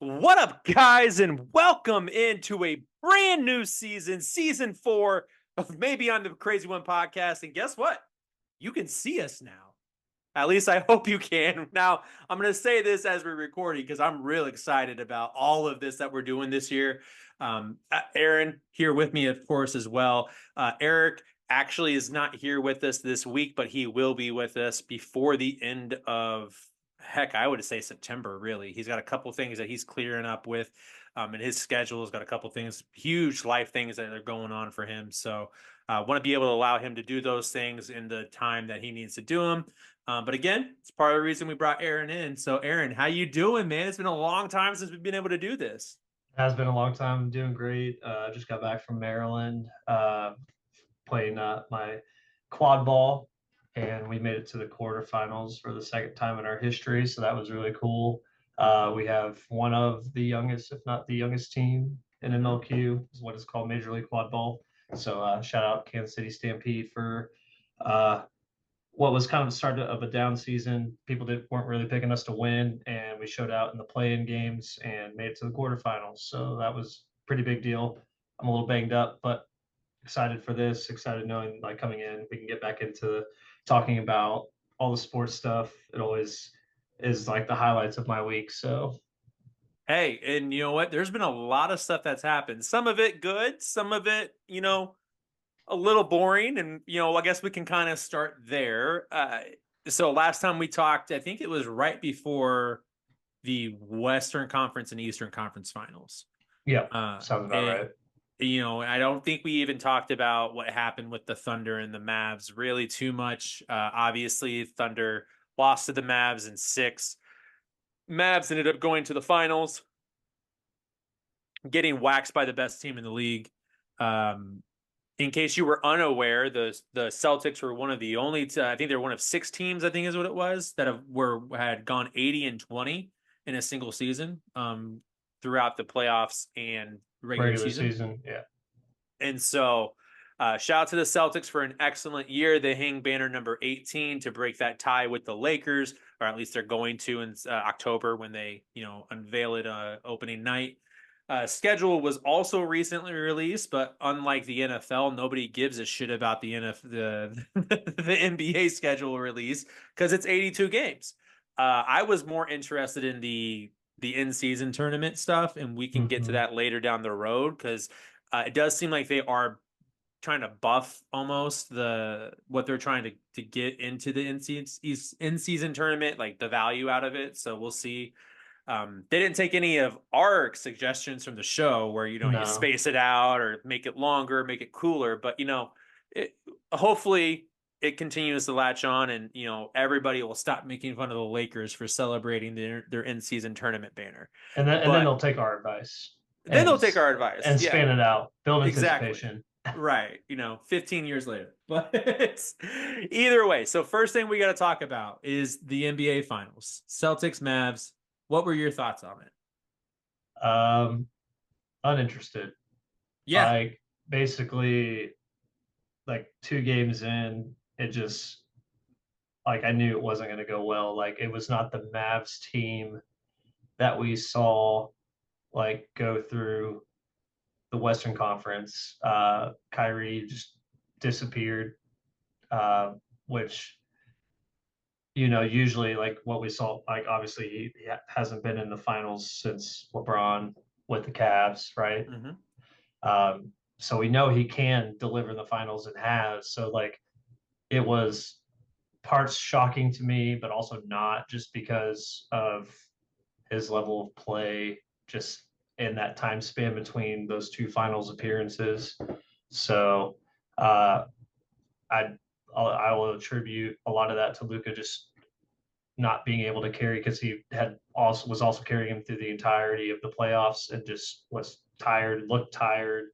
What up, guys, and welcome into a brand new season 4 of Maybe on the Crazy One podcast. And guess what? You can see us now. At least I hope you can. Now, I'm going to say this as we're recording because I'm real excited about all of this that we're doing this year. Aaron here with me, of course, as well. Eric actually is not here with us this week, but he will be with us before the end of, heck, I would say September, really. He's got a couple things that he's clearing up with, and his schedule has got a couple things, huge life things that are going on for him. So I want to be able to allow him to do those things in the time that he needs to do them. But again, it's part of the reason we brought Aaron in. So Aaron, how you doing, man? It's been a long time since we've been able to do this. It has been a long time. I'm doing great. Just got back from Maryland, playing my quad ball, and we made it to the quarterfinals for the second time in our history. So that was really cool. We have one of the youngest, if not the youngest team in MLQ, is what is called Major League Quad Ball. So shout out Kansas City Stampede for uh, what was kind of the start of a down season. People weren't really picking us to win, and we showed out in the play-in games and made it to the quarterfinals. So that was a pretty big deal. I'm a little banged up, but excited for this. Excited knowing like coming in, we can get back into talking about all the sports stuff. It always is like the highlights of my week. So Hey, and you know what? There's been a lot of stuff that's happened. Some of it good, some of it, a little boring. And, I guess we can kind of start there. So last time we talked, I think it was right before the Western Conference and Eastern Conference finals. yeah, sounds about right. I don't think we even talked about what happened with the Thunder and the Mavs really too much. Obviously, Thunder lost to the Mavs in 6. Mavs ended up going to the finals, getting waxed by the best team in the league. In case you were unaware, the Celtics were one of the only, I think they're one of 6 teams, I think is what it was, that had gone 80-20 in a single season throughout the playoffs and regular season. Yeah. And so shout out to the Celtics for an excellent year. They hang banner number 18 to break that tie with the Lakers, or at least they're going to in October when they, unveil it opening night. Schedule was also recently released, but unlike the NFL, nobody gives a shit about the the NBA schedule release because it's 82 games. I was more interested in the in-season tournament stuff, and we can get to that later down the road because it does seem like they are trying to buff almost what they're trying to get into the in-season tournament, like the value out of it. So we'll see. They didn't take any of our suggestions from the show where, you space it out or make it longer, make it cooler. But, hopefully it continues to latch on and, everybody will stop making fun of the Lakers for celebrating their in-season tournament banner. And then they'll take our advice. Then they'll take our advice. And span it out, build Exactly. anticipation. Right. 15 years later. But either way. So first thing we got to talk about is the NBA Finals. Celtics, Mavs. What were your thoughts on it? Uninterested. Yeah. Like basically, like 2 games in, it just like I knew it wasn't going to go well. Like it was not the Mavs team that we saw like go through the Western Conference. Kyrie just disappeared, which usually like what we saw, like obviously he hasn't been in the finals since LeBron with the Cavs, right? So we know he can deliver the finals and has. So like it was parts shocking to me, but also not, just because of his level of play, just in that time span between those 2 finals appearances. So I will attribute a lot of that to Luka just not being able to carry, because he was also carrying him through the entirety of the playoffs and just was tired, looked tired.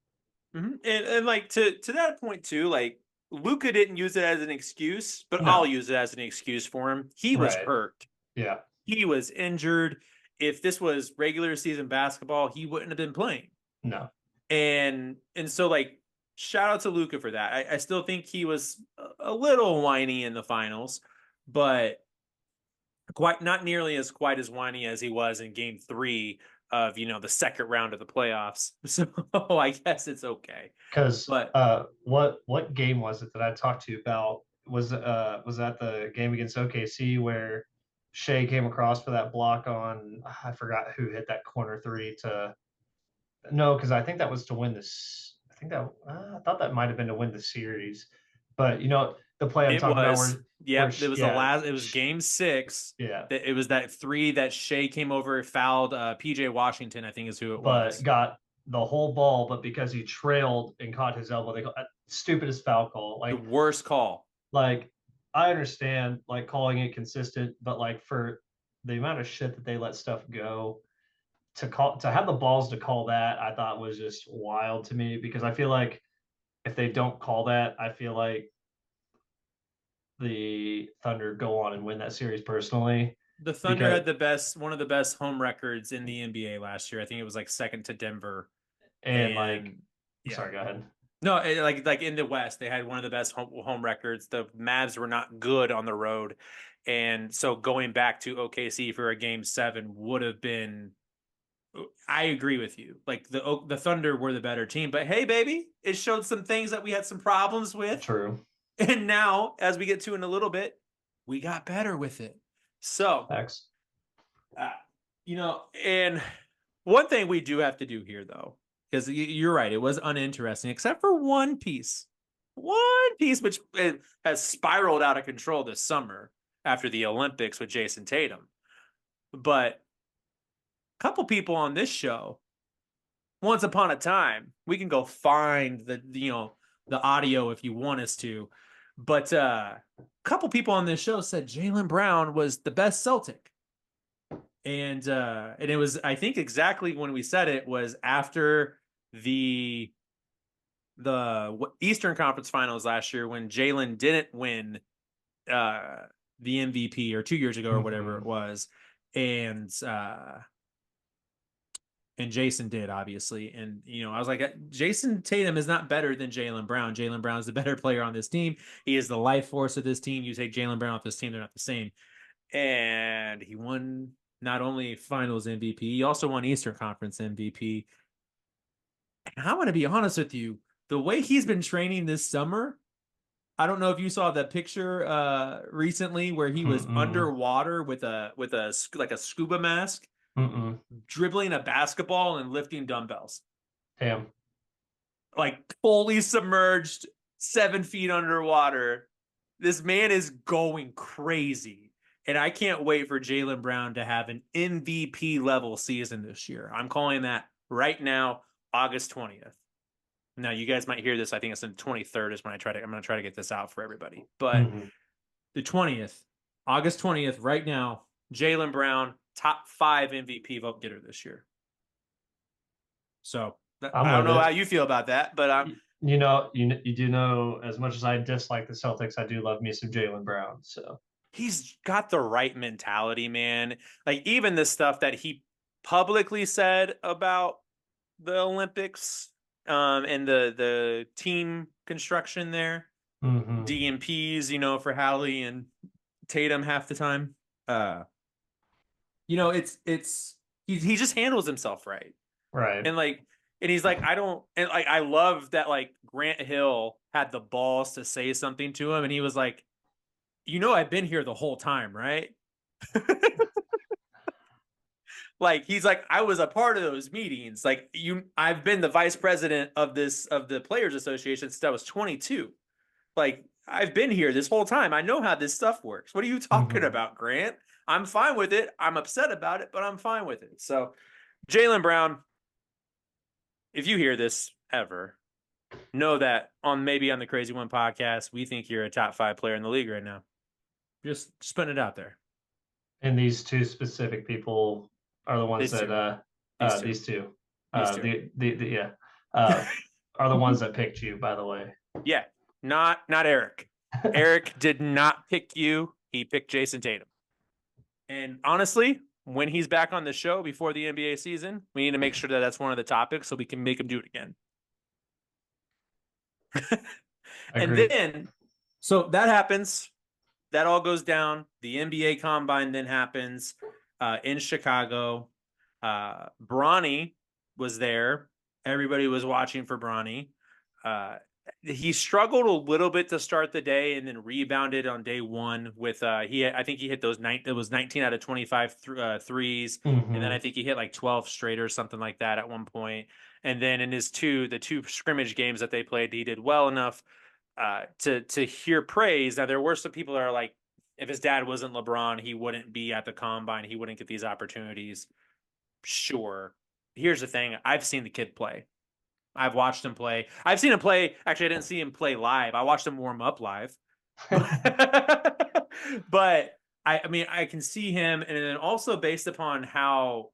And like to that point too, like Luka didn't use it as an excuse, but I'll use it as an excuse for him. He was hurt. Yeah. He was injured. If this was regular season basketball, he wouldn't have been playing. No. And so like shout out to Luka for that. I still think he was a little whiny in the finals, but not nearly as whiny as he was in game 3 of the second round of the playoffs. So I guess it's okay. Because But what game was it that I talked to you about? Was that the game against OKC where Shea came across for that block on, I forgot who hit that corner three to, no, because I think that was to win this. I think that I thought that might have been to win the series. But the play I'm it talking about was, where yep, it was the yeah, last, it was game six. yeah, That it was that three that Shea came over, fouled PJ Washington, I think is who it but was. got the whole ball, but because he trailed and caught his elbow, they go stupidest foul call. The worst call. Like I understand like calling it consistent, but like for the amount of shit that they let stuff go to have the balls to call that, I thought was just wild to me because I feel like if they don't call that, I feel like the Thunder go on and win that series personally The Thunder because had one of the best home records in the NBA last year. I think it was like second to Denver. and like And yeah, sorry, go ahead. no, like in the West, they had one of the best home records. The Mavs were not good on the road, and so going back to OKC for a game seven would have been. I agree with you. Like the Thunder were the better team, but hey, baby, it showed some things that we had some problems with, True. and now as we get to in a little bit, we got better with it. So, X. uh, and one thing we do have to do here, though, because you're right, it was uninteresting, except for one piece which has spiraled out of control this summer after the Olympics with Jason Tatum. But a couple people on this show, once upon a time, we can go find the audio if you want us to. But a couple people on this show said Jaylen Brown was the best Celtic. And it was, I think exactly when we said it was after the Eastern Conference Finals last year when Jaylen didn't win the MVP or 2 years ago or whatever it was, and Jason did, obviously. And I was like, Jason Tatum is not better than Jaylen Brown. Jaylen Brown is the better player on this team. He is the life force of this team. You take Jaylen Brown off this team, they're not the same. And he won not only Finals MVP, he also won Eastern Conference MVP. And I'm going to be honest with you, the way he's been training this summer, I don't know if you saw that picture recently where he was Mm-mm. underwater with a like a scuba mask, Mm-mm. dribbling a basketball and lifting dumbbells, Damn. like fully submerged, 7 feet underwater. This man is going crazy. And I can't wait for Jaylen Brown to have an MVP level season this year. I'm calling that right now, August 20th. Now, you guys might hear this. I think it's the 23rd is when I'm going to try to get this out for everybody. But Mm-hmm. the 20th, August 20th, right now, Jaylen Brown, top 5 MVP vote getter this year. So I'm I don't with know how it. you feel about that, but You do know as much as I dislike the Celtics, I do love me some Jaylen Brown. So he's got the right mentality, man. Like even the stuff that he publicly said about the Olympics and the team construction there, DMPs, for Hallie and Tatum half the time. It's he just handles himself right. right. And like and he's like, I don't and like I love that like Grant Hill had the balls to say something to him and he was like, I've been here the whole time, right? Like he's like, I was a part of those meetings. Like I've been the vice president of the Players Association since I was 22. Like I've been here this whole time. I know how this stuff works. What are you talking Mm-hmm. about, Grant? I'm fine with it. I'm upset about it, but I'm fine with it. So Jaylen Brown, if you hear this ever, know that maybe on the Crazy One podcast, we think you're a top 5 player in the league right now. Just putting it out there. And these two specific people are the ones These that two. These two. these two These two. the yeah are the ones that picked you. By the way, Yeah. Not Eric. Eric did not pick you. He picked Jason Tatum. And honestly, when he's back on the show before the NBA season, we need to make sure that that's one of the topics so we can make him do it again. And agreed. then, so that happens. That all goes down. The NBA Combine then happens in Chicago. Bronny was there. Everybody was watching for Bronny. He struggled a little bit to start the day and then rebounded on day one with I think he hit those it was 19 out of 25 threes, and then I Mm-hmm. think he hit like 12 straight or something like that at one point. And then in the two scrimmage games that they played, he did well enough to hear praise. Now there were some people that are like, if his dad wasn't LeBron, he wouldn't be at the combine, he wouldn't get these opportunities. Sure. Here's the thing, I've seen the kid play. I've watched him play. I've seen him play. Actually, I didn't see him play live. I watched him warm up live. But I mean, I can see him. And then also based upon how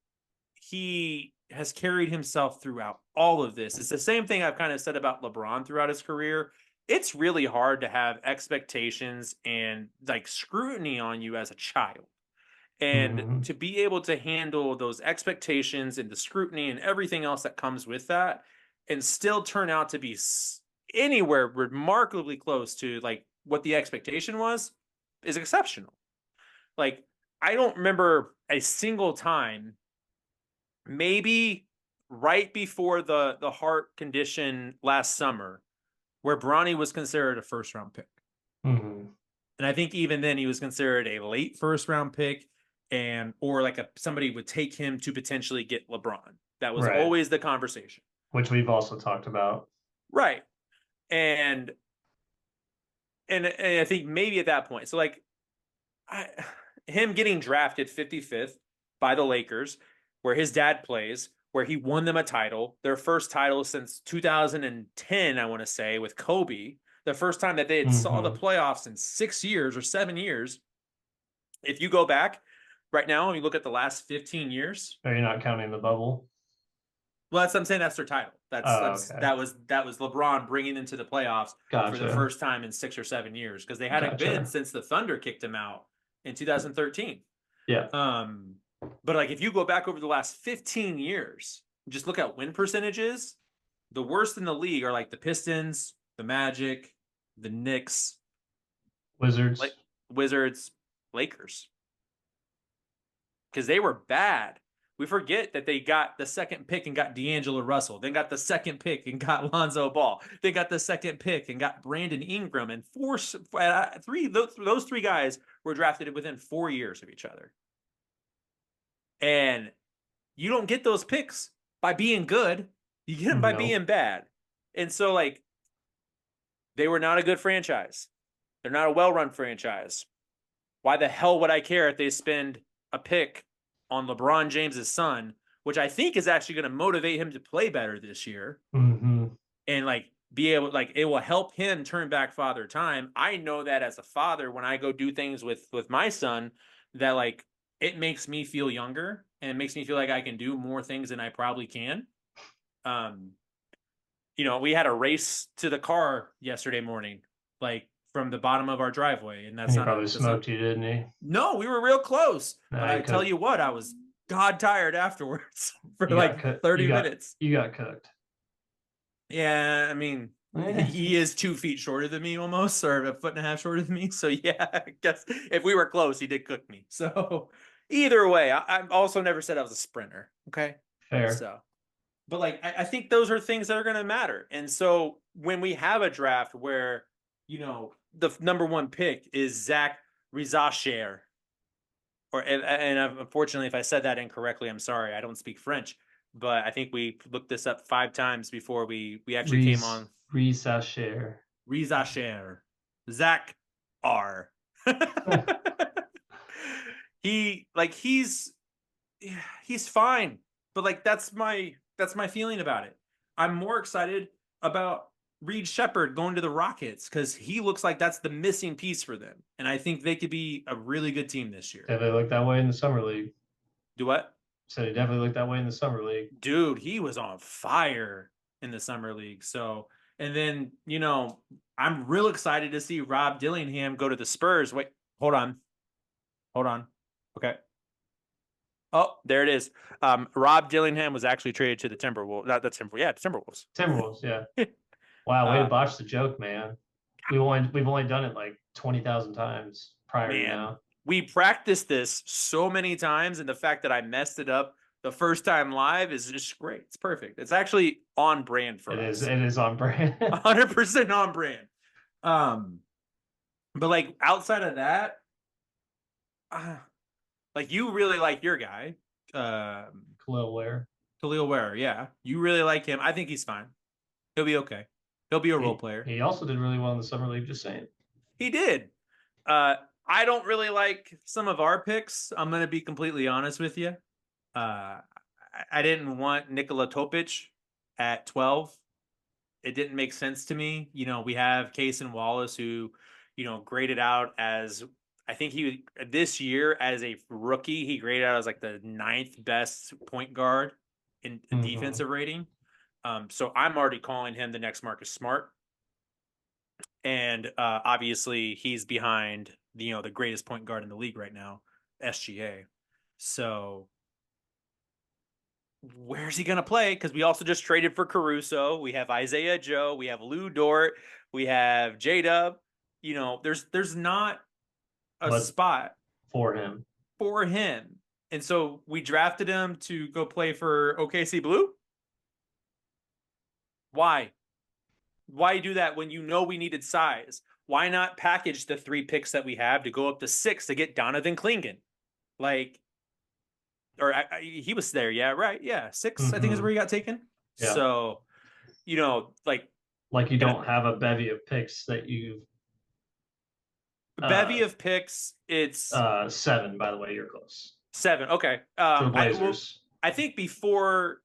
he has carried himself throughout all of this, it's the same thing I've kind of said about LeBron throughout his career. It's really hard to have expectations and like scrutiny on you as a child. And Mm-hmm. to be able to handle those expectations and the scrutiny and everything else that comes with that and still turn out to be anywhere remarkably close to like what the expectation was is exceptional. Like, I don't remember a single time, maybe right before the heart condition last summer, where Bronny was considered a first round pick. Mm-hmm. And I think even then he was considered a late first round pick, and or like somebody would take him to potentially get LeBron. That was Right. always the conversation. Which we've also talked about. Right. And and I think maybe at that point. So like I, him getting drafted 55th by the Lakers, where his dad plays, where he won them a title, their first title since 2010, I want to say, with Kobe, the first time that they had saw the Mm-hmm. playoffs in 6 years or 7 years. If you go back right now and you look at the last 15 years, Are you not counting the bubble? well, that's I'm saying that's their title. Oh, okay. That was LeBron bringing them to the playoffs for the Gotcha. first time in 6 or 7 years because they hadn't been Gotcha. since the Thunder kicked him out in 2013. Yeah. Um, but like if you go back over the last 15 years, just look at win percentages. The worst in the league are like the Pistons, the Magic, the Knicks, like Wizards. Wizards, Lakers, because they were bad. We forget that they got the second pick and got D'Angelo Russell, then got the second pick and got Lonzo Ball, they got the second pick and got Brandon Ingram, and those three guys were drafted within 4 years of each other. And you don't get those picks by being good, you get them by No. being bad. And so, like, they were not a good franchise. They're not a well-run franchise. Why the hell would I care if they spend a pick on LeBron James's son, which I think is actually going to motivate him to play better this year Mm-hmm. and like be able, like, it will help him turn back father time. I know that as a father, when I go do things with my son, that like it makes me feel younger and it makes me feel like I can do more things than I probably can. Um, we had a race to the car yesterday morning, like from the bottom of our driveway, and And he probably that's not smoked you, didn't he? no, we were real close. Nah, But he I tell cooked. you what, I was god tired afterwards for You got like cooked. 30 minutes. You got cooked. Yeah, I mean, he is 2 feet shorter than me almost, or a foot and a half shorter than me. So yeah, I guess if we were close, he did cook me. So either way, I also never said I was a sprinter. Okay. Fair. So, but like, I think those are things that are going to matter. And so when we have a draft where, the number one pick is Zach Rizacher, and unfortunately, if I said that incorrectly, I'm sorry. I don't speak French, but I think we looked this up 5 times before we actually came on. Resacher. Rizacher, Zach R. He's fine, but like that's my feeling about it. I'm more excited about Reed Shepard going to the Rockets because he looks like that's the missing piece for them, and I think they could be a really good team this year. Definitely looked that way in the summer league. Do what? Said he definitely looked that way in the summer league. Dude, he was on fire in the summer league. So, and then, I'm real excited to see Rob Dillingham go to the Spurs. Wait, hold on. Hold on. Okay. Oh, there it is. Rob Dillingham was actually traded to the Timberwolves. Not the Timberwolves. Yeah, Timberwolves. Timberwolves, yeah. Wow, way to uh, botch the joke, man. We've only done it like 20,000 times prior to man, now. we practiced this so many times, and the fact that I messed it up the first time live is just great. It's perfect. It's actually on brand for It is. us. It is on brand. 100% on brand. Um, but like outside of that, uh, like you really like your guy, Khalil Ware. Khalil Ware. Yeah, you really like him. I think he's fine. He'll be okay. He'll be a role He player. he also did really well in the summer league. Just saying. He did. Uh, I don't really like some of our picks. I'm gonna be completely honest with you. I didn't want Nikola Topic at 12. It didn't make sense to me. You know, we have Case and Wallace who, you know, graded out as I think he this year as a rookie, he graded out as like the ninth best point guard in Mm-hmm. defensive rating. So I'm already calling him the next Marcus Smart. And obviously he's behind the greatest point guard in the league right now, SGA. So where's he going to play? Because we also just traded for Caruso. We have Isaiah Joe. We have Lou Dort. We have J Dub. You know, there's not a But spot for him, for him. And so we drafted him to go play for OKC Blue. Why? Why do that when you know we needed size? Why not package the 3 picks that we have to go up to 6 to get Donovan Clingan? Like, or he was there, yeah, right, yeah, 6 I think is mm-hmm. where he got taken. Yeah, So, like like you and a don't have a bevy of picks that you bevy of picks. It's 7. By the way, you're close 7. Okay. for the Well, Blazers. I think before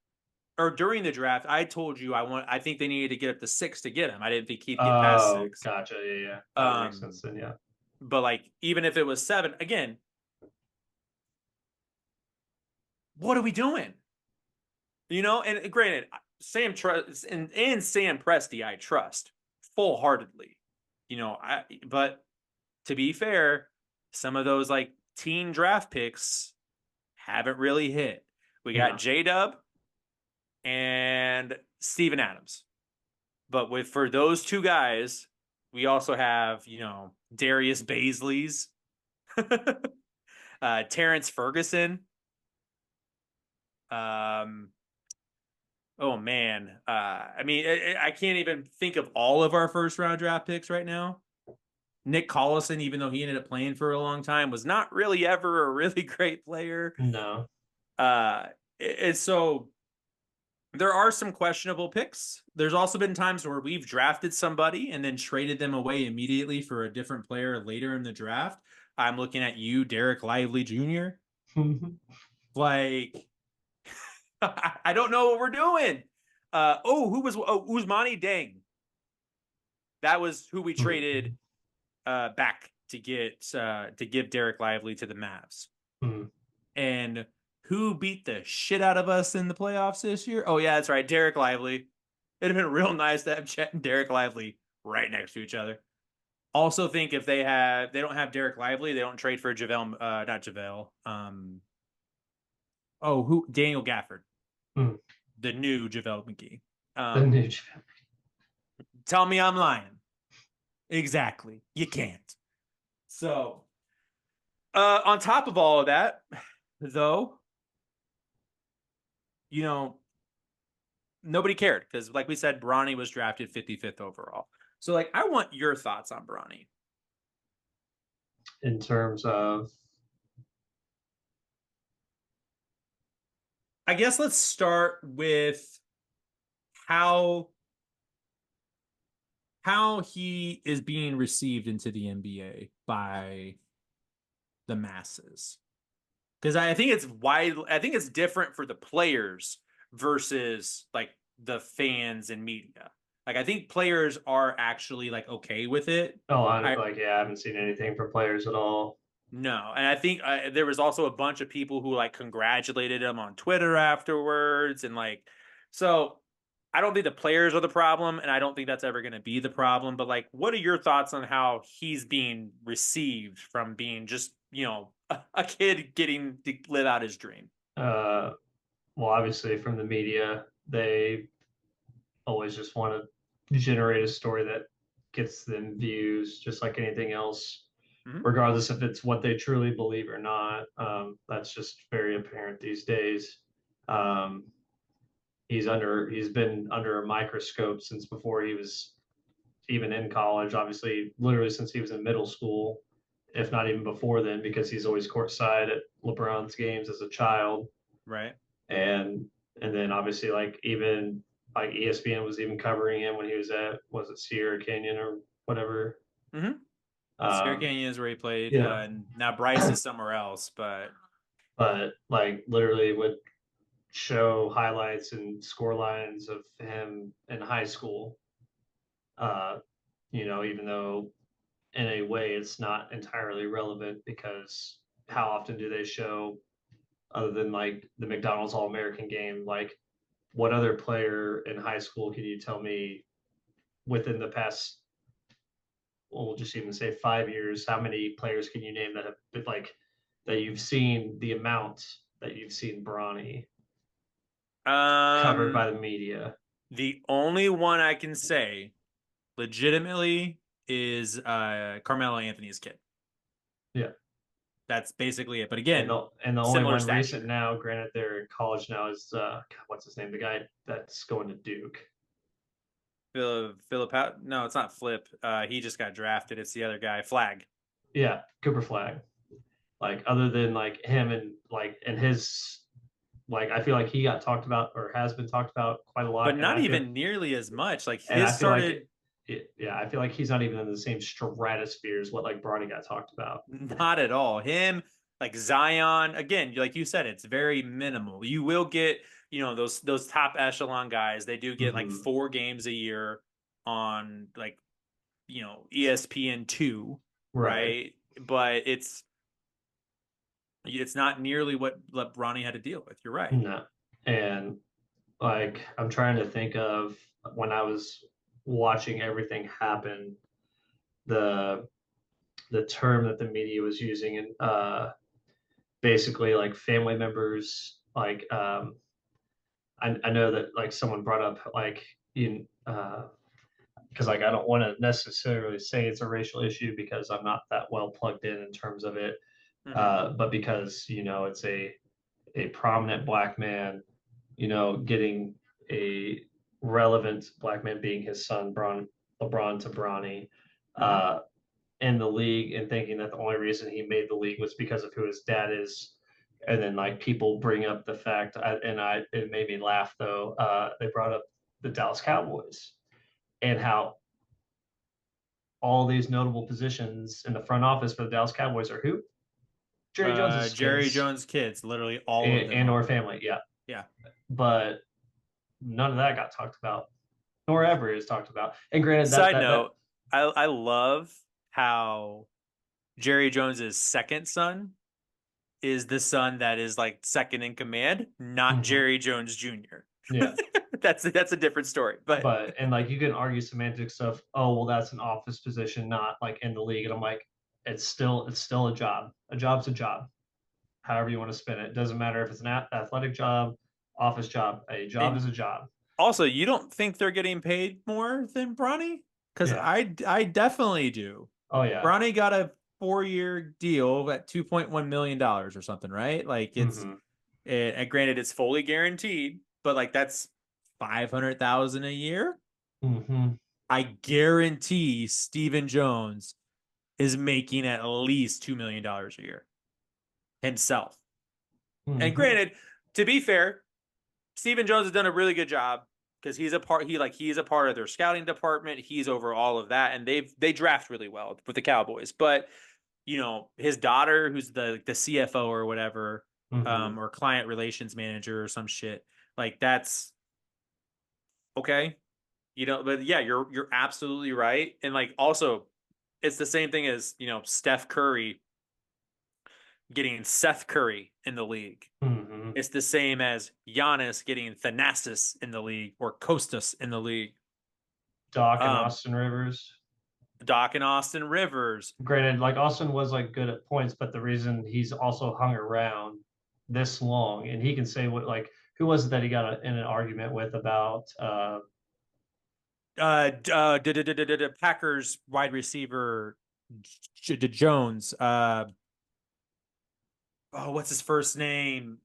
or during the draft, I told you I think they needed to get up to 6 to get him. I didn't think he'd get past Oh, 6. gotcha. Yeah, yeah, that would make Um, sense then. Yeah. but like even if it was 7, again, what are we doing? You know, and granted, Sam trust and Sam Presti, I trust full heartedly. You know, but to be fair, some of those like teen draft picks haven't really hit. We got No. J Dub and Steven Adams. But for those 2 guys, we also have, Darius Baisley's, Terrence Ferguson. Oh man. I mean, I can't even think of all of our first round draft picks right now. Nick Collison, even though he ended up playing for a long time, was not really ever a really great player. No. And so there are some questionable picks. There's also been times where we've drafted somebody and then traded them away immediately for a different player later in the draft. I'm looking at you, Derek Lively Jr. Like, I don't know what we're doing. Ousmane Deng. That was who we traded back to give Derek Lively to the Mavs. And who beat the shit out of us in the playoffs this year? Oh yeah, that's right, Derek Lively. It'd have been real nice to have Chet and Derek Lively right next to each other. Also, think if they don't have Derek Lively, they don't trade for not JaVale. Who Daniel Gafford, the new JaVale McGee. The new Tell me I'm lying. Exactly, you can't. So, on top of all of that, though, nobody cared because, like we said, Bronny was drafted 55th overall. So, like, I want your thoughts on Bronny. In terms of, I guess let's start with how he is being received into the NBA by the masses. Because I think it's different for the players versus like the fans and media. Like I think players are actually like okay with it. I haven't seen anything for players at all. No, and I think there was also a bunch of people who like congratulated him on Twitter afterwards, and like, so I don't think the players are the problem, and I don't think that's ever going to be the problem. But like, what are your thoughts on how he's being received from being just a kid getting to live out his dream? Well, obviously from the media, they always just want to generate a story that gets them views, just like anything else, regardless if it's what they truly believe or not. That's just very apparent these days. Um, he's been under a microscope since before he was even in college. Obviously, literally since he was in middle school, if not even before then, because he's always courtside at LeBron's games as a child, Right. and then obviously like even like ESPN was even covering him when he was at was it Sierra Canyon or whatever. Mm-hmm. Sierra Um, Canyon is where he played, yeah, and now Bryce is somewhere else. But but like literally would show highlights and score lines of him in high school. Uh, even though in a way it's not entirely relevant because how often do they show other than like the McDonald's All American game, like what other player in high school can you tell me within the past, well, we'll just even say 5 years, how many players can you name that have been like that you've seen the amount that you've seen Bronny covered um, by the media? the only one I can say legitimately is Carmelo Anthony's kid. Yeah. That's basically it. But And again, the only similar one recent stature. now, granted they're in college now, is what's his name? The guy that's going to Duke. Philip, no, it's not Flip. He just got drafted. It's the other guy, Flag. Yeah, Cooper Flag. Like other than like him and like and his like I feel like he got talked about or has been talked about quite a But lot. not even nearly as much. Like And I his feel like started yeah, I feel like he's not even in the same stratosphere as what like Bronny got talked about. not at all. Him, like Zion, again, like you said, it's very minimal. You will get, those top echelon guys. They do get like Mm-hmm. 4 games a year on like, ESPN2, Right. right? But it's not nearly what Bronny had to deal with. You're right. No. And like I'm trying to think of when I was watching everything happen, the term that the media was using and basically like family members like I know that like someone brought up like in because like I don't want to necessarily say it's a racial issue because I'm not that well plugged in terms of it, Mm-hmm. but because it's a prominent black man, getting a relevant black man being his son, LeBron to Bronny, Mm-hmm. uh, in the league, and thinking that the only reason he made the league was because of who his dad is. And then like people bring up the fact, it made me laugh though. They brought up the Dallas Cowboys and how all these notable positions in the front office for the Dallas Cowboys are who? Jerry Jones's Jerry kids Jones' kids, literally all of them or are. family. Yeah, Yeah. but none of that got talked about, nor ever is talked about. And granted, Side that note, I love how Jerry Jones's second son is the son that is like second in command, not mhm, Jerry Jones Jr. yeah. That's a different story. But But and like you can argue semantics of oh well that's an office position not like in the league and I'm like it's still a job, a job's a job, however you want to spin it doesn't matter if it's an athletic job, office job, a job and is a job. also, you don't think they're getting paid more than Bronny? Because Yeah. I definitely do. Oh yeah. Bronny got a 4-year deal at $2.1 million or something, right? Like Hmm. and granted it's fully guaranteed, but like that's 500,000 a year. Hmm. I guarantee Steven Jones is making at least $2 million a year himself. And Hmm. granted, to be fair, Steven Jones has done a really good job because he's a part of their scouting department. He's over all of that, and they draft really well with the Cowboys. But his daughter, who's the CFO or whatever, Hmm. or client relations manager or some shit, like that's okay. But yeah, you're absolutely right. And like also, it's the same thing as Steph Curry getting Seth Curry in the league. Hmm. It's the same as Giannis getting Thanasis in the league or Costas in the league. Doc and Um, Austin Rivers. Doc and Austin Rivers. Granted, like Austin was like good at points, but the reason he's also hung around this long, and he can say what like who was it that he got in an argument with about Packers wide receiver Jones. Oh, what's his first name?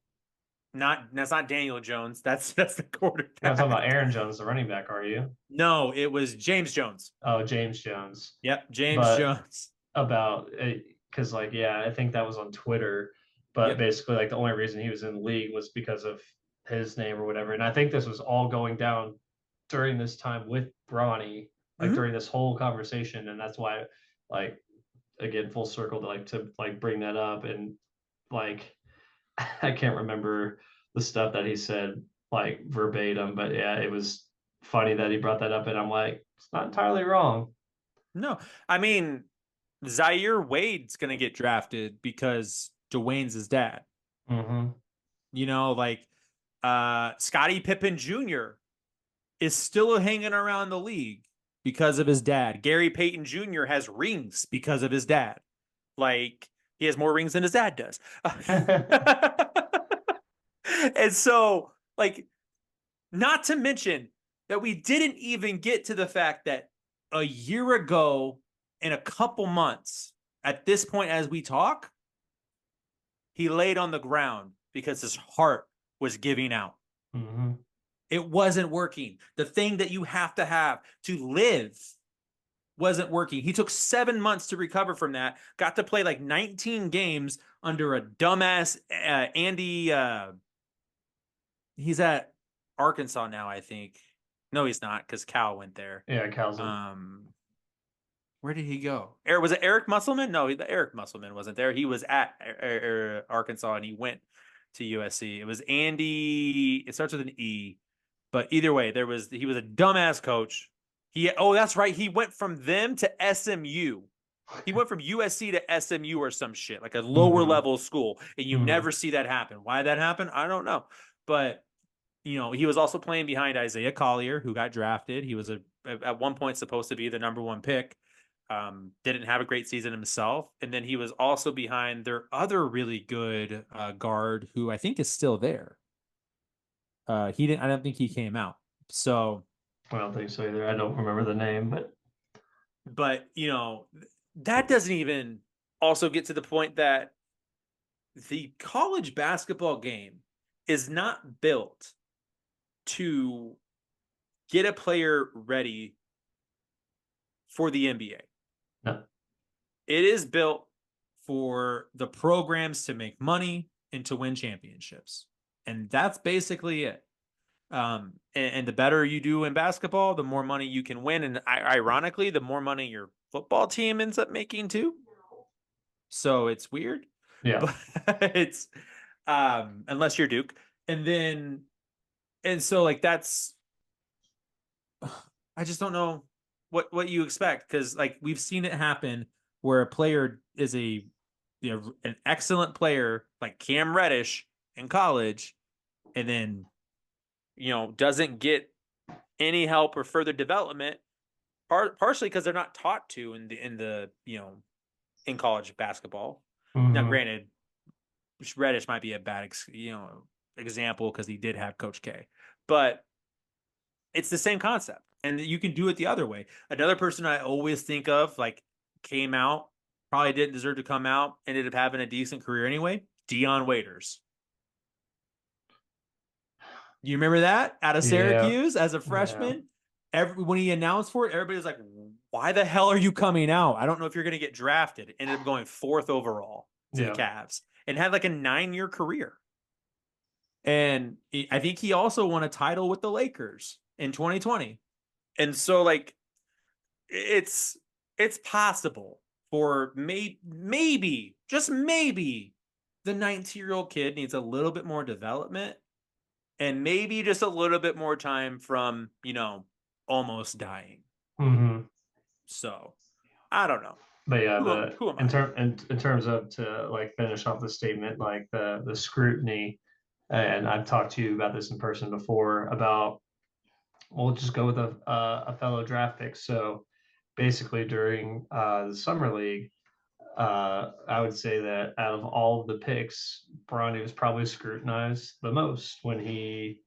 That's not Daniel Jones. That's the You're not talking about quarterback. Aaron Jones, the running back, are you? No, it was James Jones. Oh, James Jones. Yep, James But Jones. about because like yeah, I think that was on Twitter. But Yep. basically, like the only reason he was in the league was because of his name or whatever. And I think this was all going down during this time with Bronny, like Hmm. during this whole conversation, and that's why, like again, full circle to bring that up and like I can't remember the stuff that he said like verbatim, but yeah, it was funny that he brought that up, and I'm like, it's not entirely wrong. No, I mean Zaire Wade's gonna get drafted because Dwayne's his dad. Mm-hmm. Like Scottie Pippen Jr. is still hanging around the league because of his dad. Gary Payton Jr. has rings because of his dad. Like he has more rings than his dad does. And so, like, not to mention that we didn't even get to the fact that a year ago, in a couple months, at this point as we talk, he laid on the ground because his heart was giving out. Mm-hmm. It wasn't working. The thing that you have to live wasn't working. He took 7 months to recover from that. Got to play like 19 games under a dumbass Andy. He's at Arkansas now, I think. No, he's not because Cal went there. Yeah, Cal's a Um, where did he go? Was it Eric Musselman? No, Eric Musselman wasn't there. He was at Arkansas and he went to USC. It was Andy. It starts with an E, but either way, he was a dumbass coach. That's right. He went from them to SMU. He went from USC to SMU or some shit, like a lower mm-hmm. level school, and you Mm-hmm. never see that happen. Why that happened, I don't know. But he was also playing behind Isaiah Collier, who got drafted. He was at one point supposed to be the number one pick. Didn't have a great season himself, and then he was also behind their other really good guard, who I think is still there. He didn't. I don't think he came out. So, I don't think so either. I don't remember the name, but that doesn't even also get to the point that the college basketball game is not built to get a player ready for the NBA. no. It is built for the programs to make money and to win championships. And that's basically it. And the better you do in basketball, the more money you can win. And ironically, the more money your football team ends up making too. So it's weird, Yeah. but it's unless you're Duke. And then and so like that's I just don't know what you expect because like we've seen it happen where a player is an excellent player like Cam Reddish in college and then doesn't get any help or further development partially because they're not taught to in the in college basketball. Now Mm-hmm. granted Reddish might be a bad example because he did have Coach K, but it's the same concept, and you can do it the other way. Another person I always think of, like, came out, probably didn't deserve to come out, ended up having a decent career anyway. Dion Waiters. You remember that out of Yeah. Syracuse as a Yeah. freshman? When he announced for it, everybody was like, "Why the hell are you coming out? I don't know if you're going to get drafted." Ended up going fourth overall to the Yeah. Cavs and had like a 9-year career. And I think he also won a title with the Lakers in 2020. And so like it's it's possible for maybe just maybe the 19-year-old kid needs a little bit more development and maybe just a little bit more time from almost dying. Mm-hmm. So I don't know. But yeah, Who am I? in terms of to like finish off the statement, like the scrutiny, and I've talked to you about this in person before about we'll just go with a fellow draft pick. So basically, during the summer league, I would say that out of all of the picks, Bronny was probably scrutinized the most when he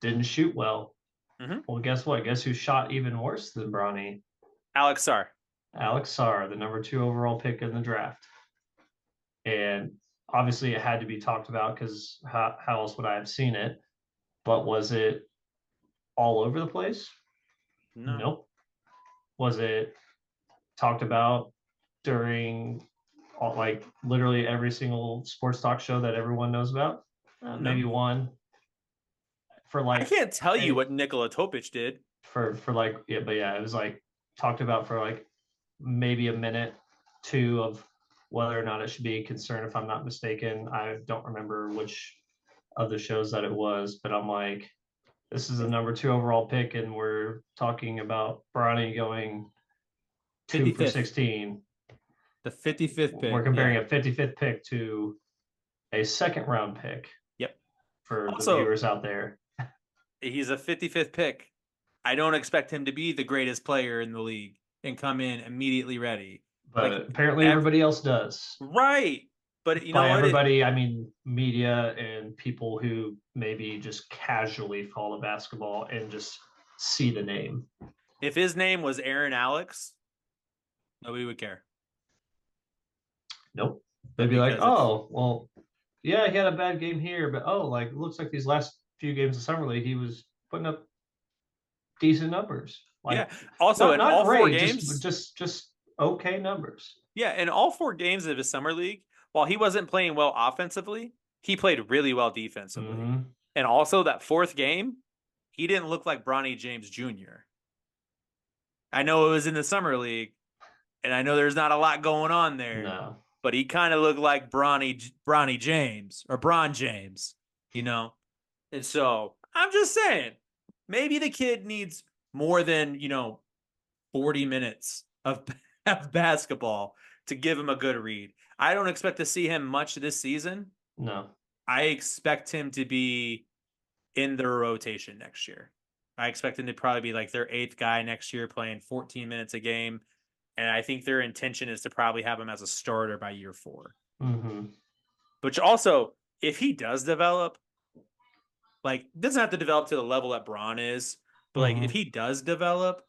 didn't shoot well. Mm-hmm. Well, guess what? Guess who shot even worse than Bronny? Alex Sarr. Alex Sarr, the number 2 overall pick in the draft. And obviously it had to be talked about because how else would I have seen it? But was it all over the place? No. Nope. Was it talked about during like literally every single sports talk show that everyone knows about? No. Maybe one for I like can't tell you a what Nikola Topic did. for like yeah, but yeah, it was like talked about for like maybe a minute, two of whether or not it should be concerned. If I'm not mistaken, I don't remember which of the shows that it was, but I'm like, this is a number two overall pick, and we're talking about Bronny going two for 55th. 16. The 55th We're pick. comparing Yeah. a 55th pick to a second round pick Yep. for the Also, viewers out there. he's a 55th pick. I don't expect him to be the greatest player in the league and come in immediately ready. Like, But apparently everybody else does. right. But you know By what? everybody, I mean media and people who maybe just casually follow basketball and just see the name. If his name was Aaron Alex, nobody would care. Nope. They'd But be like, because it's oh, well, yeah, he had a bad game here, but oh, like it looks like these last few games of summer league, he was putting up decent numbers. yeah. Like Also, not in not all four great, games, just okay numbers. yeah, in all four games of his summer league, while he wasn't playing well offensively, he played really well defensively. Mm-hmm. And also that fourth game, he didn't look like Bronny James Jr. I know it was in the summer league, and I know there's not a lot going on there, No. but he kind of looked like Bronny James or Bron James, you know. And so I'm just saying, maybe the kid needs more than 40 minutes of basketball to give him a good read. I don't expect to see him much this season. No. I expect him to be in their rotation next year. I expect him to probably be like their eighth guy next year, playing 14 minutes a game. And I think their intention is to probably have him as a starter by year 4. Mm-hmm. But also, if he does develop, like, doesn't have to develop to the level that Braun is, but like if Mm-hmm. he does develop,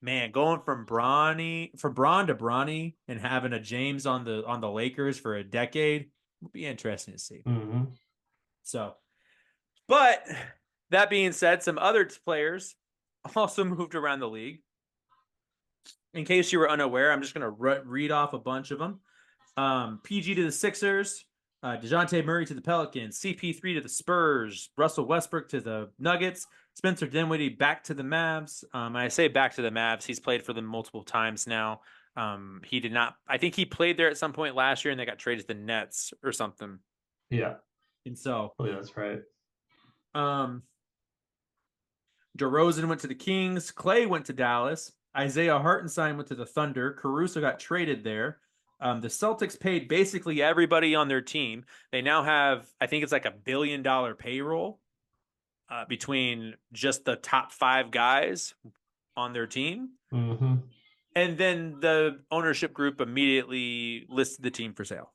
man, going from Braun to Bronny and having a James on the Lakers for a decade would be interesting to see. Mm-hmm. So, but that being said, some other players also moved around the league. In case you were unaware, I'm just going to read off a bunch of them. PG to the Sixers, DeJounte Murray to the Pelicans, CP3 to the Spurs, Russell Westbrook to the Nuggets, Spencer Dinwiddie back to the Mavs. I say back to the Mavs. He's played for them multiple times now. He did not. I think he played there at some point last year, and they got traded to the Nets or something. Yeah. And so, Oh, yeah, that's right. DeRozan went to the Kings. Clay went to Dallas. Isaiah Hartenstein went to the Thunder. Caruso got traded there. The Celtics paid basically everybody on their team. They now have, I think it's like $1 billion payroll between just the top 5 guys on their team. Mm-hmm. And then the ownership group immediately listed the team for sale.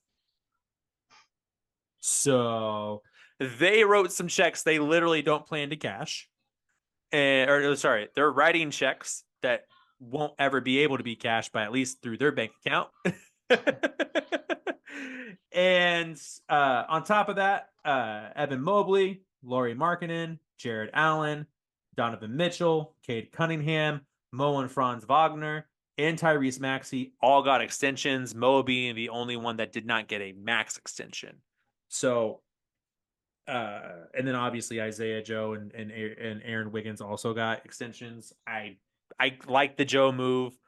So they wrote some checks they literally don't plan to cash. They're writing checks that won't ever be able to be cashed by at least through their bank account. And on top of that, Evan Mobley, Laurie Markkinen, Jared Allen, Donovan Mitchell, Cade Cunningham, Mo and Franz Wagner, and Tyrese Maxey all got extensions. Mo being the only one that did not get a max extension. So, and then obviously Isaiah Joe and Aaron Wiggins also got extensions. I like the Joe move.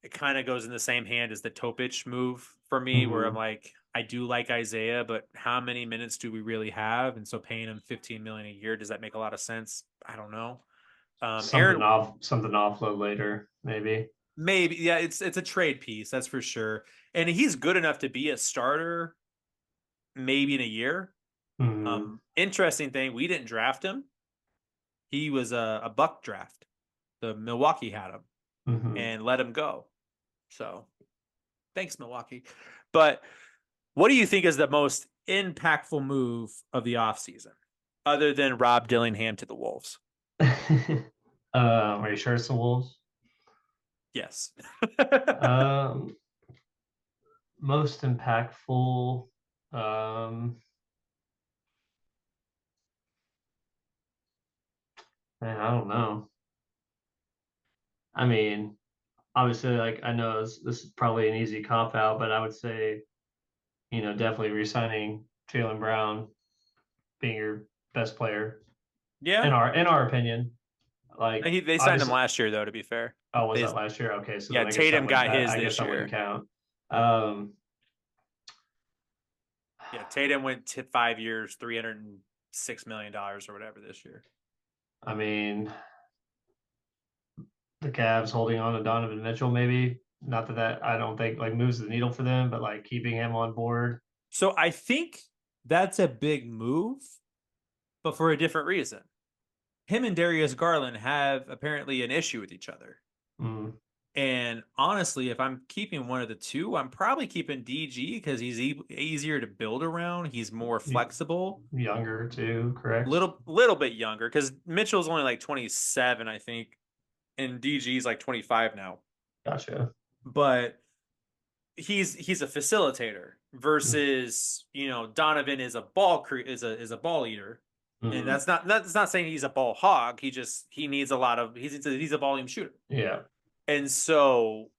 It kind of goes in the same hand as the Topic move for me, where I'm Mm-hmm. like, I do like Isaiah, but how many minutes do we really have? And so paying him $15 million a year, does that make a lot of sense? I don't know. Aaron, Something offload later, maybe. maybe, yeah, it's a trade piece, that's for sure. And he's good enough to be a starter maybe in a year. Mm-hmm. Interesting thing, we didn't draft him. He was a Buck draft. The Milwaukee had him Mm-hmm. and let him go. So thanks, Milwaukee. But what do you think is the most impactful move of the offseason, other than Rob Dillingham to the Wolves? Are you sure it's the Wolves? Yes. Um, Most impactful. Um, Man, I don't know. I mean, obviously, like I know this is probably an easy cop out, but I would say, definitely re-signing Jalen Brown being your best player Yeah. in our opinion. Like They signed him obviously, last year though, to be fair. oh, was They that last year? Okay, so Yeah, then I guess that Tatum wouldn't got that his I guess this that wouldn't year. count. Um, Yeah, Tatum went to 5 years, $306 million or whatever this year. I mean, the Cavs holding on to Donovan Mitchell, maybe. Not that I don't think like moves the needle for them, but like keeping him on board. So I think that's a big move, but for a different reason. Him and Darius Garland have apparently an issue with each other. Mm, And honestly, if I'm keeping one of the two, I'm probably keeping DG because he's easier to build around. He's more flexible, younger too, correct? little bit younger because Mitchell's only like 27, I think, and DG's like 25 now. Gotcha. But he's a facilitator versus Donovan is a is a ball eater, and Mm, that's not saying he's a ball hog. He needs a lot of he's a volume shooter, yeah, and so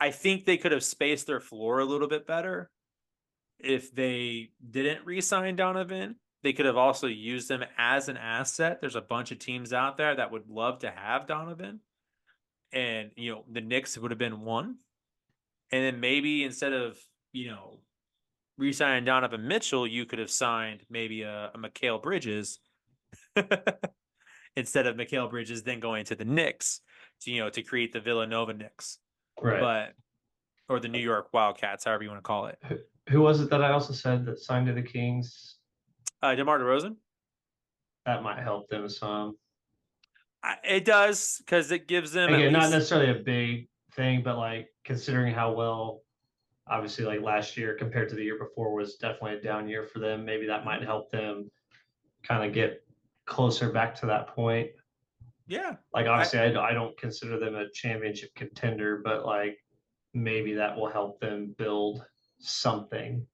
I think they could have spaced their floor a little bit better if they didn't re-sign Donovan. They could have also used him as an asset. There's a bunch of teams out there that would love to have Donovan, and the Knicks would have been one. And then maybe instead of, re-signing Donovan Mitchell, you could have signed maybe a Mikal Bridges instead of Mikal Bridges then going to the Knicks to create the Villanova Knicks. right. But or the New York Wildcats, however you want to call it. Who was it that I also said that signed to the Kings? DeMar DeRozan? That might help them some. It does because it gives them at Again, not least. necessarily a big thing, but like considering how well, obviously, like last year compared to the year before was definitely a down year for them. Maybe that might Mhm. help them kind of get closer back to that point. Yeah. Like I obviously, I don't consider them a championship contender, but like maybe that will help them build something.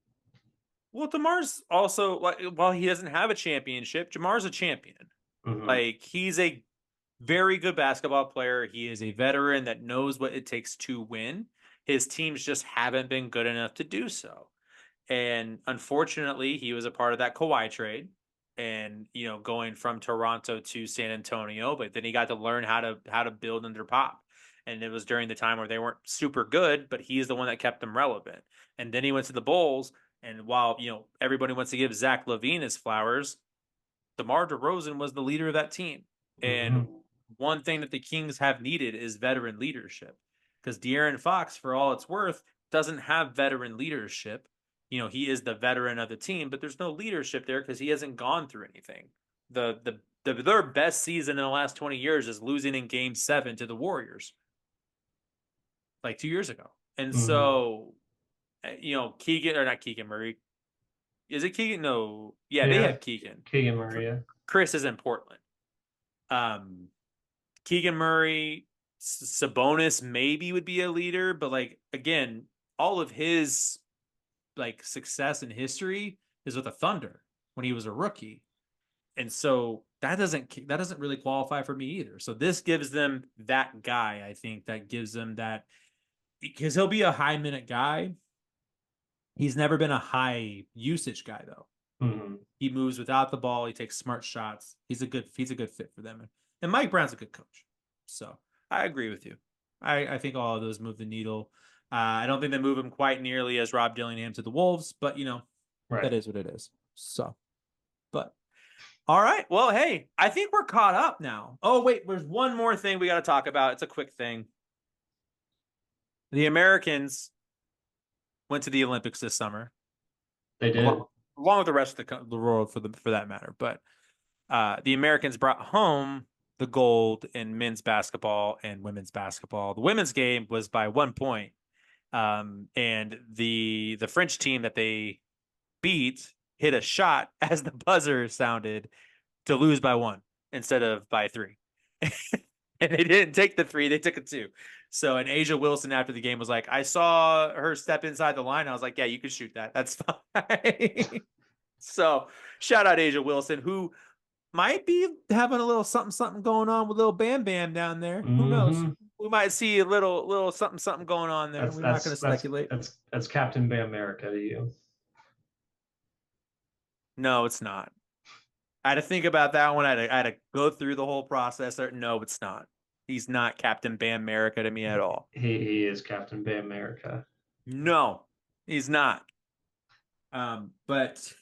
Well, DeMar's also like while he doesn't have a championship, Jamar's a champion. Mm-hmm. Like he's a very good basketball player. He is a veteran that knows what it takes to win. His teams just haven't been good enough to do so. And unfortunately, he was a part of that Kawhi trade and going from Toronto to San Antonio, but then he got to learn how to build under pop. And it was during the time where they weren't super good, but he's the one that kept them relevant. And then he went to the Bulls, and while everybody wants to give Zach LaVine his flowers, DeMar DeRozan was the leader of that team. And Mm-hmm. one thing that the Kings have needed is veteran leadership. Because De'Aaron Fox, for all it's worth, doesn't have veteran leadership. He is the veteran of the team, but there's no leadership there because he hasn't gone through anything. Their best season in the last 20 years is losing in game 7 to the Warriors, like 2 years ago. And Mm-hmm. so, Keegan, or not Keegan Murray. Is it Keegan? No. Yeah, they Yeah, have Keegan. Keegan Murray. Yeah. Chris is in Portland. Um, Keegan Murray, Sabonis maybe would be a leader, but like again, all of his like success and history is with the Thunder when he was a rookie, and so that doesn't really qualify for me either. So this gives them that guy. I think that gives them that because he'll be a high minute guy. He's never been a high usage guy though. Mm-hmm. He moves without the ball. He takes smart shots. He's a good fit for them. And Mike Brown's a good coach. So I agree with you. I think all of those move the needle. I don't think they move him quite nearly as Rob Dillingham to the Wolves, but that Right. is what it is. So, but all right. Well, hey, I think we're caught up now. Oh, wait, there's one more thing we got to talk about. It's a quick thing. The Americans went to the Olympics this summer, They did. along with the rest of the world for that matter. But the Americans brought home the gold in men's basketball and women's basketball. The women's game was by 1 point, and the French team that they beat hit a shot as the buzzer sounded to lose by 1 instead of by 3. and they didn't take the 3, they took a 2. So, and Asia Wilson after the game was like, I saw her step inside the line. I was like, yeah, you can shoot that. That's fine. So, shout out Asia Wilson, who might be having a little something something going on with little Bam Bam down there. Who knows? Hmm. We might see a little something something going on there. That's We're not going that's to that's speculate. that's that's Captain Bam America to you. No, it's not. I had to think about that one. I had to go through the whole process. No, it's not. He's not Captain Bam America to me at all. He is Captain Bam America. No, he's not. But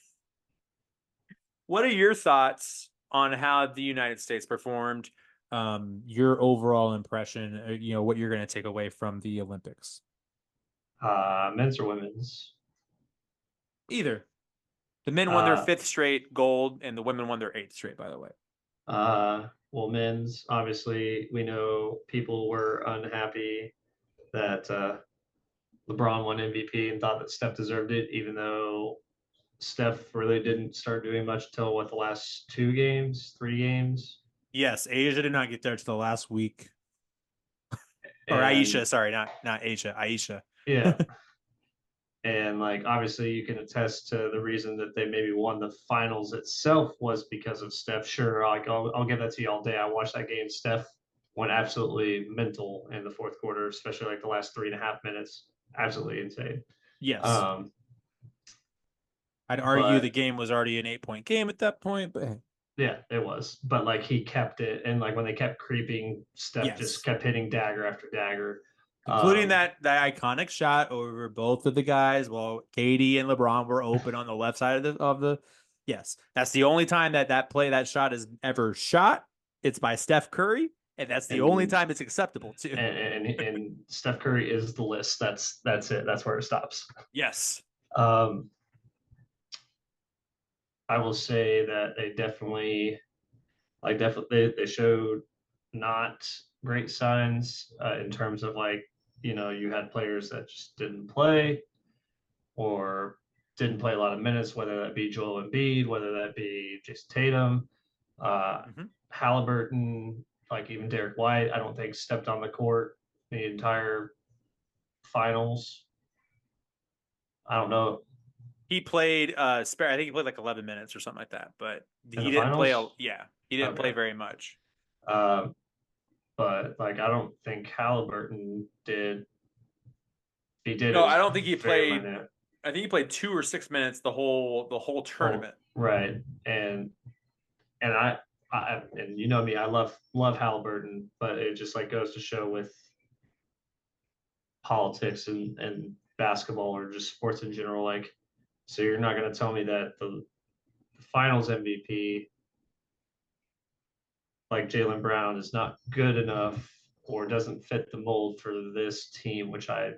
what are your thoughts on how the United States performed? Your overall impression, what you're going to take away from the Olympics? Men's or women's? Either. The men won their Uh, 5th straight gold, and the women won their 8th straight, by the way. well, men's, obviously, we know people were unhappy that LeBron won MVP and thought that Steph deserved it, even though Steph really didn't start doing much till what, the last 2 games, 3 games. Yes, Asia did not get there to the last week. Or And Aisha, sorry, not Asia, Aisha. yeah, and like obviously you can attest to the reason that they maybe won the finals itself was because of Steph. Sure, like I'll give that to you all day. I watched that game. Steph went absolutely mental in the fourth quarter, especially like the last 3.5 minutes. Absolutely insane. Yes. Um, I'd argue the but game was already an 8-point game at that point, but yeah, it was. But like he kept it, and like when they kept creeping, Steph just yes. kept hitting dagger after dagger. Including Um, that iconic shot over both of the guys while Katie and LeBron were open on the left side of the yes. That's the only time that shot is ever shot. It's by Steph Curry, and that's the only and time it's acceptable too. and Steph Curry is the list. That's it. That's where it stops. Yes. Um, I will say that they definitely they showed not great signs in terms of like you had players that just didn't play or didn't play a lot of minutes, whether that be Joel Embiid, whether that be Jason Tatum, uh, Mm-hmm. Halliburton, like even Derek White. I don't think stepped on the court the entire finals. I don't know He played spare. I think he played like 11 minutes or something like that, but in he the didn't play. finals. Yeah, he didn't play Okay. very much. Um, but like I don't think Halliburton did. He did. It No, I was don't think he very played. minute. I think he played 2 or 6 minutes the whole Oh, tournament. right. And I and you know me, I love Halliburton, but it just like goes to show with politics and basketball or just sports in general. Like, so you're not going to tell me that the Finals MVP like Jaylen Brown is not good enough or doesn't fit the mold for this team, which I have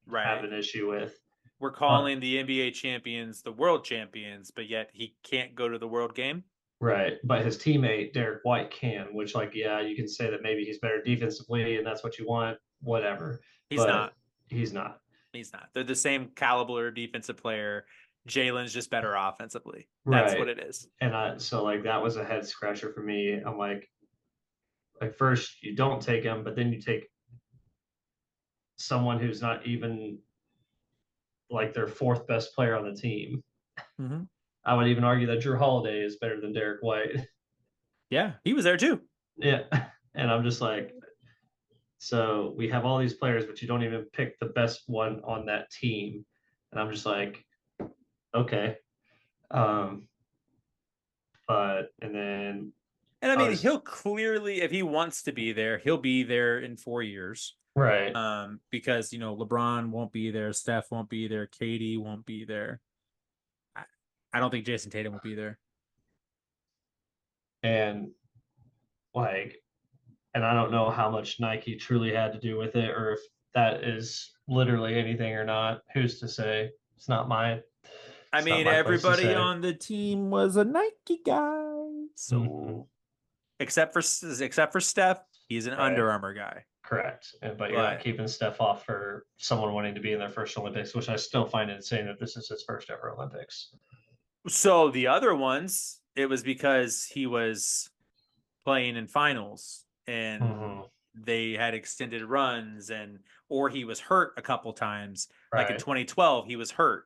Right. an issue with. We're Uh, calling the NBA champions the world champions, but yet he can't go to the world game. Right. But his teammate, Derek White, can, which, like, yeah, you can say that maybe he's better defensively and that's what you want, whatever. He's But not. he's not. He's not. They're the same caliber defensive player. Jalen's just better offensively. That's what Right. it is. And so, like, that was a head scratcher for me. I'm like, first, you don't take him, but then you take someone who's not even like their fourth best player on the team. Mm-hmm. I would even argue that Drew Holiday is better than Derek White. Yeah, he was there too. Yeah. And I'm just like, so we have all these players, but you don't even pick the best one on that team. And I'm just like, okay. Um, and then And I I mean, was he'll clearly, if he wants to be there, he'll be there in 4 years. right. Because LeBron won't be there, Steph won't be there, Katie won't be there. I don't think Jason Tatum will be there. And like, and I don't know how much Nike truly had to do with it or if that is literally anything or not. Who's to say? I It's not mean, my place to everybody say. on the team was a Nike guy, Mm-hmm. so except for Steph, he's an Right. Under Armour guy. Correct. But you're not But keeping Steph off for someone wanting to be in their first Olympics, which I still find insane that this is his first ever Olympics. so the other ones, it was because he was playing in finals. and Mhm. they had extended runs, or he was hurt a couple times. Like in Right. 2012, he was hurt.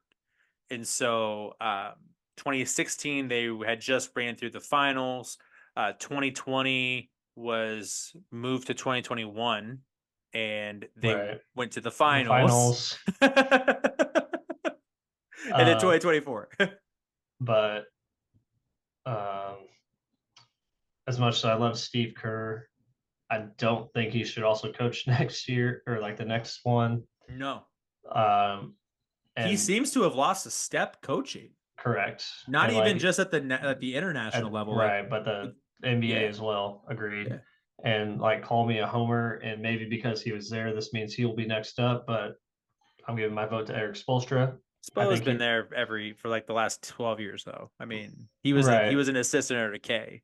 And so 2016, they had just ran through the finals. 2020 was moved to 2021, and they Right. went to the The finals. finals. And then Uh, 2024. but um, as much as I love Steve Kerr, I don't think he should also coach next year or like the next one. No. Um, He and seems to have lost a step coaching. correct. Not And even like, just at the international level, like right, but the NBA yeah. as well. Agreed. Yeah. And like, call me a homer, and maybe because he was there, this means he'll be next up. But I'm giving my vote to Eric Spoelstra. I Spo's think been he, there for like the last 12 years though. I mean, he right. was an assistant at K.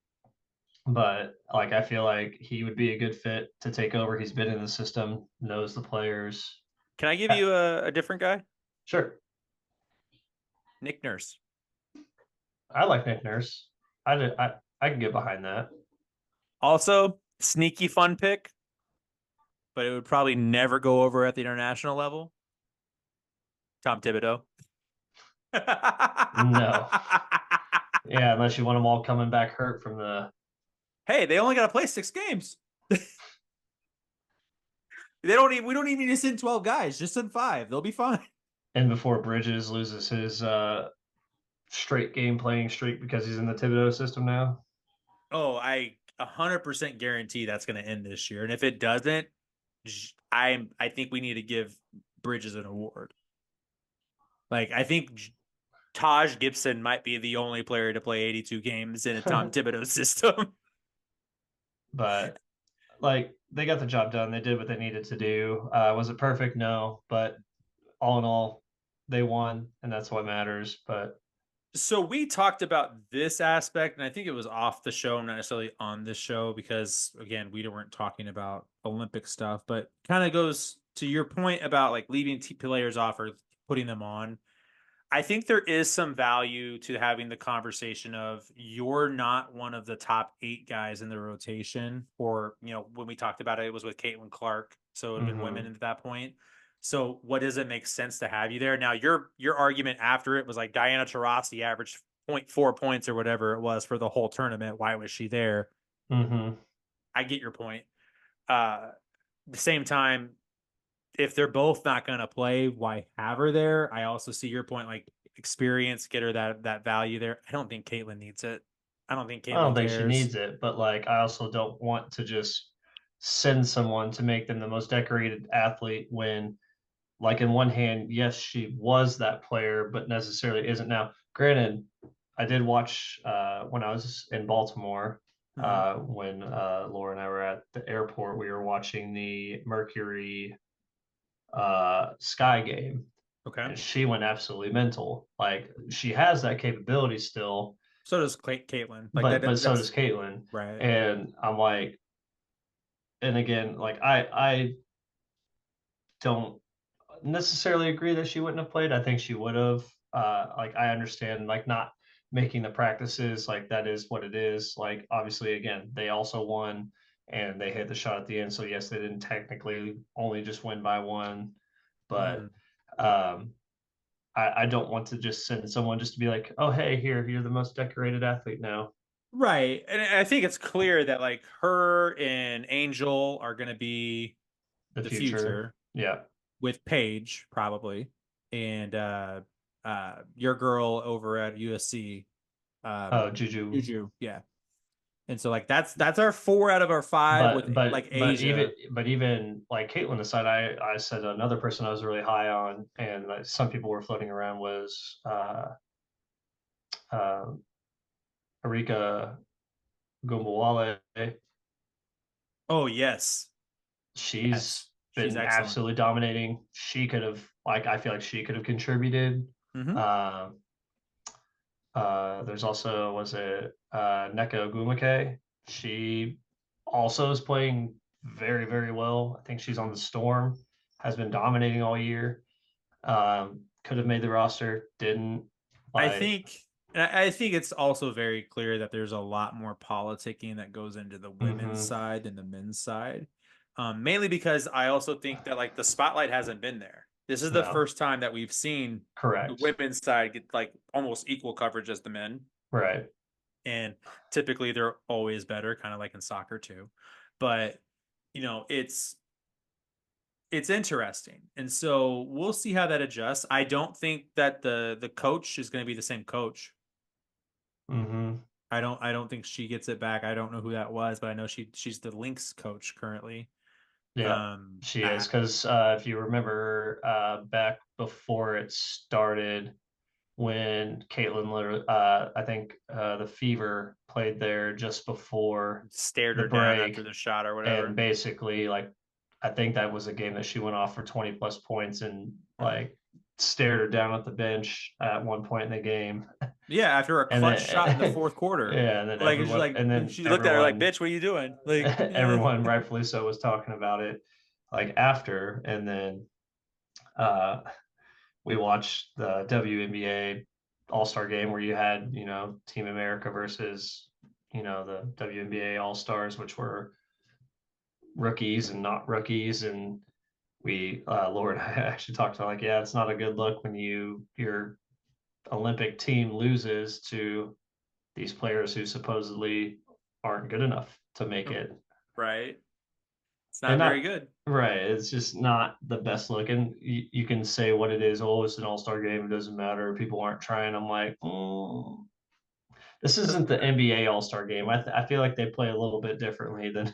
But like, I feel like he would be a good fit to take over. He's been in the system, knows the players. Can I give you a different guy? Sure. Nick Nurse. I like Nick Nurse. I can get behind that. Also, sneaky fun pick, but it would probably never go over at the international level. Tom Thibodeau. No. Yeah, unless you want them all coming back hurt from the Hey, they only got to play 6 games. They don't even we don't even need to send 12 guys. Just send 5. They'll be fine. and before Bridges loses his straight game playing streak because he's in the Thibodeau system now. Oh, I 100% guarantee that's going to end this year. And if it doesn't, I think we need to give Bridges an award. Like I think Taj Gibson might be the only player to play 82 games in a Tom Thibodeau system. But like, they got the job done. They did what they needed to do. Was it perfect? No, but all in all, they won, and that's what matters. But So we talked about this aspect, and I think it was off the show, not necessarily on this show, because again, we weren't talking about Olympic stuff, but kind of goes to your point about like leaving players off or putting them on. I think there is some value to having the conversation of you're not one of the top 8 guys in the rotation, or when we talked about it, it was with Caitlin Clark, so it would have been women mm-hmm. at that point. So what does it make sense to have you there? Now your argument after it was like Diana Taurasi averaged 0.4 points or whatever it was for the whole tournament. Why was she there? Mm-hmm. I get your point. At the same time, if they're both not going to play, why have her there? I also see your point, like experience, get her that value there. I don't think Caitlin needs it. I don't think I don't Caitlin think she cares. needs it, but like, I also don't want to just send someone to make them the most decorated athlete when, like, in one hand, yes, she was that player, but necessarily isn't now. Granted, I did watch when I was in Baltimore, Mm-hmm. when Laura and I were at the airport. We were watching the Mercury Sky game, Okay. and she went absolutely mental. Like, she has that capability still, So does Caitlin. Like but so does that's Caitlin. right. And I'm like, and again, like, I don't necessarily agree that she wouldn't have played. I think she would have. Like, I understand, like, not making the practices, like, that is what it is. Like, obviously, again, they also won and they hit the shot at the end. So yes, they didn't technically only just win by one, but Mm-hmm. um, I don't want to just send someone just to be like, oh, hey, here, you're the most decorated athlete now. Right. And I think it's clear that like her and Angel are going to be The the future, future yeah. with Paige probably. And your girl over at USC, Oh, Juju. Juju. Yeah. And so like that's our 4 out of our 5 with like Even Asia. like, Caitlin aside, I said another person I was really high on, and some people were floating around, was uh, Erika Gumbawale. Oh yes. She's Yes. She's been excellent. absolutely dominating. She could have, like, I feel like she could have contributed. Mm-hmm. Uh, there's also, was it Neko Gumake? She also is playing very, very well. I think she's on the Storm, has been dominating all year. Could have made the roster, didn't. I Like, think And I think it's also very clear that there's a lot more politicking that goes into the women's Hmm. side than the men's side. Mainly because I also think that like the spotlight hasn't been there. This is the No, first time that we've seen the correct. women's side get like almost equal coverage as the men. Right. And typically they're always better, kind of like in soccer too. But it's interesting. And so we'll see how that adjusts. I don't think that the coach is going to be the same coach. Hmm. I don't think she gets it back. I don't know who that was, but I know she's the Lynx coach currently. Yeah, she is. Because if you remember back before it started, when I think the Fever played there just before Stared the her down after break, the shot or and whatever. basically, like, I think that was a game that she went off for 20 plus points and like stared her down at the bench at one point in the game. Yeah, after a And clutch shot in the then, fourth quarter. yeah, and then Like it's everyone, like and then she looked at her like, everyone, "Bitch, what are you doing?" Like, everyone rightfully so was talking about it like after. And then uh, we watched the WNBA All Star game where you had, Team America versus, the WNBA All Stars, which were rookies and not rookies. And Lord, I actually talked about like, yeah, it's not a good look when your Olympic team loses to these players who supposedly aren't good enough to make it. right. It's And not very not good. right. It's just not the best look. And you can say what it is. Oh, it's an all-star game. It doesn't matter. People aren't trying. I'm like, this isn't Doesn't the matter. NBA All-Star game. I feel like they play a little bit differently than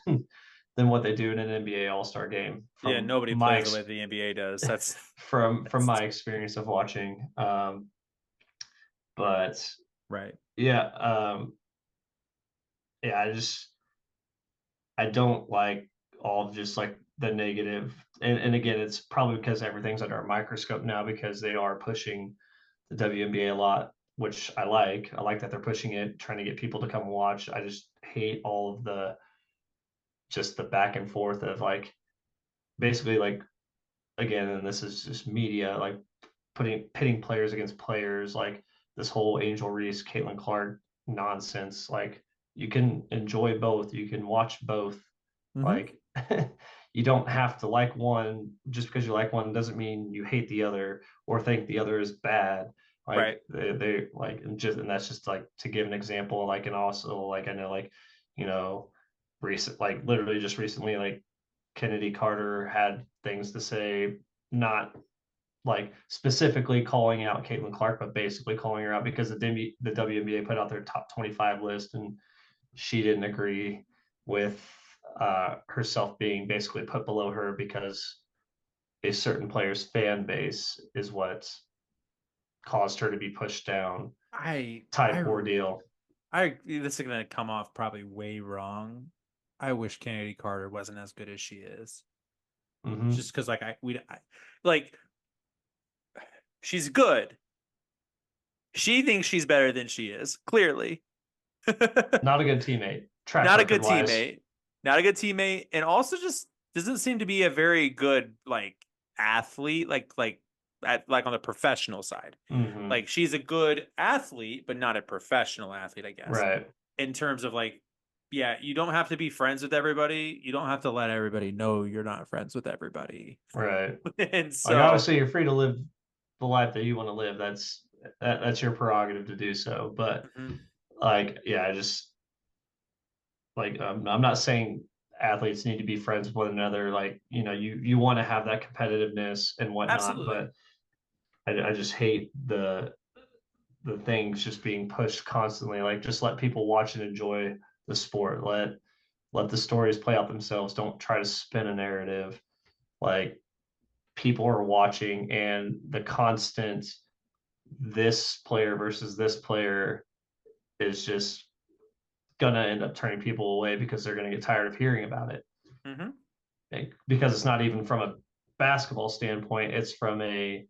than what they do in an NBA All-Star game Yeah, from nobody plays the way the NBA does. That's from that's my experience of watching. But right. yeah, yeah, I don't like all of just like the negative. And again, it's probably because everything's under a microscope now because they are pushing the WNBA a lot, which I like. I like that they're pushing it, trying to get people to come watch. I just hate all of the just the back and forth of like basically like again, and this is just media, like pitting players against players, like this whole Angel Reese, Caitlin Clark nonsense. Like you can enjoy both, you can watch both. Mm-hmm. Like you don't have to like one just because you like one doesn't mean you hate the other or think the other is bad. Like Right. they like and that's just like to give an example. Like and also like I know like you know recent like literally just recently like Kennedy Carter had things to say, not like specifically calling out Caitlin Clark, but basically calling her out because the WNBA put out their top 25 list and she didn't agree with herself being basically put below her because a certain player's fan base is what caused her to be pushed down I type I ordeal. this is gonna come off probably way wrong. I wish Kennedy Carter wasn't as good as she is. Mm-hmm. Just because like she's good. She thinks she's better than she is, clearly. Not a good teammate, track Not a record good wise. teammate. Not a good teammate. And also just doesn't seem to be a very good like athlete, like on the professional side. Mm-hmm. Like she's a good athlete, but not a professional athlete, I guess. Right. In terms of like, yeah, you don't have to be friends with everybody. You don't have to let everybody know you're not friends with everybody. Right. And Like so, obviously you're free to live the life that you want to live. That's your prerogative to do so. But mhm, like, yeah, I just like I'm not saying athletes need to be friends with one another. Like, you want to have that competitiveness and whatnot, absolutely. but I just hate the things just being pushed constantly. Like, just let people watch and enjoy the sport. Let the stories play out themselves. Don't try to spin a narrative. Like, people are watching, and the constant this player versus this player is just gonna end up turning people away because they're gonna get tired of hearing about it. Hmm. Because it's not even from a basketball standpoint, it's from a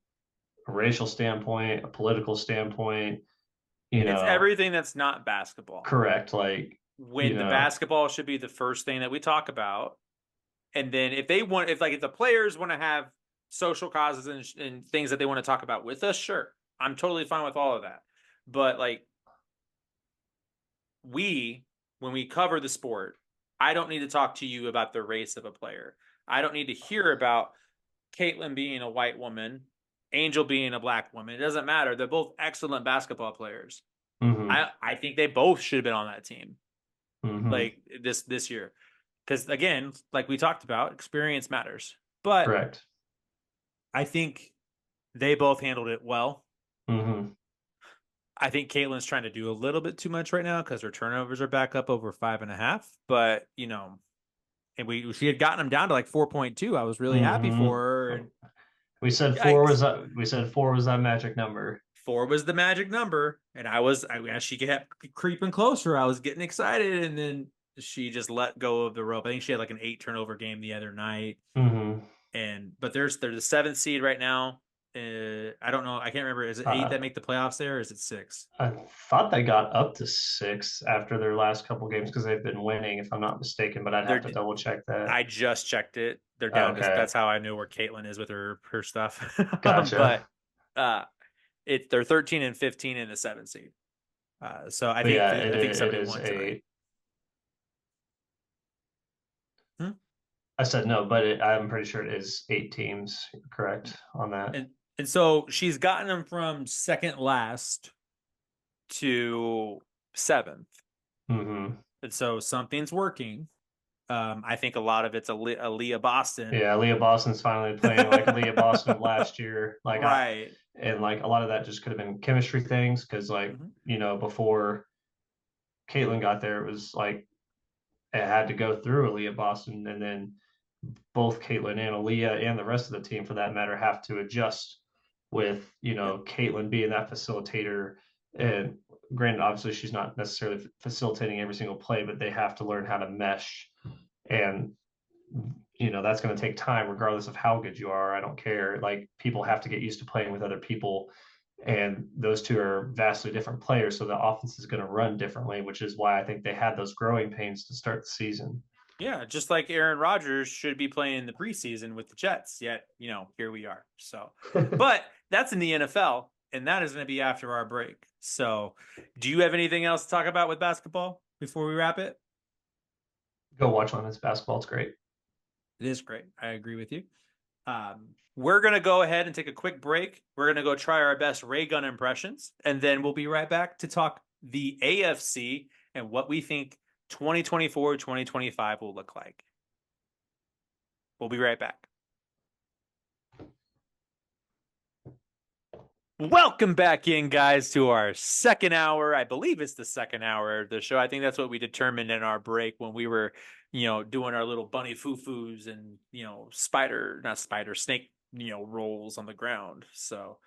racial standpoint, a political standpoint, you It's know, everything that's not basketball. correct. Like, you When the know, basketball should be the first thing that we talk about. And then if the players want to have social causes and things that they want to talk about with us, sure, I'm totally fine with all of that. But like when we cover the sport, I don't need to talk to you about the race of a player. I don't need to hear about Caitlin being a white woman, Angel being a black woman. It doesn't matter. They're both excellent basketball players. Mm-hmm. I think they both should have been on that team Mm-hmm. like this year. Because again, like we talked about, experience matters. But Correct. I think they both handled it well. Mm-hmm. I think Caitlin's trying to do a little bit too much right now because her turnovers are back up over 5.5. But and she had gotten them down to like 4.2. I was really happy Mm-hmm. for her. And We yikes, said 4 was that magic number. 4 was the magic number. And as she kept creeping closer, I was getting excited. And then she just let go of the rope. I think she had like an 8 turnover game the other night. Mm-hmm. But they're the 7th seed right now. I don't know. I can't remember. Is it 8 that make the playoffs there, or is it 6? I thought they got up to 6 after their last couple games because they've been winning, if I'm not mistaken. But I'd have They're to double check that. I just checked it. They're down to Okay, that's how I knew where Caitlin is with her stuff. gotcha. But uh they're 13 and 15 in the 7th seed. So But yeah, I think it somebody is won tonight. 8. Hmm? I said no, but I'm pretty sure it is 8 teams. Correct on that. And so she's gotten them from second last to 7th. Mm-hmm. And so something's working. I think a lot of it's a Leah Boston. Yeah, Leah Boston's finally playing like Leah Boston of last year. Right. And like a lot of that just could have been chemistry things because like before Caitlin got there, it was like it had to go through Aaliyah Boston, and then both Caitlin and Aaliyah and the rest of the team, for that matter, have to adjust with Yep. Caitlin being that facilitator. And granted, obviously, she's not necessarily facilitating every single play, but they have to learn how to mesh, and that's going to take time, regardless of how good you are. I don't care. Like people have to get used to playing with other people, and those two are vastly different players, so the offense is going to run differently, which is why I think they had those growing pains to start the season. Yeah, just like Aaron Rodgers should be playing in the preseason with the Jets. Yet, here we are. So, but that's in the NFL, and that is going to be after our break. So, do you have anything else to talk about with basketball before we wrap it? Go watch Women's basketball. It's great. It is great. I agree with you. We're going to go ahead and take a quick break. We're going to go try our best ray gun impressions, and then we'll be right back to talk the AFC and what we think 2024 2025 will look like. We'll be right back. Welcome back in, guys, to our second hour. I believe it's the second hour of the show. I think that's what we determined in our break when we were, doing our little bunny foo-foos and, snake, rolls on the ground. So,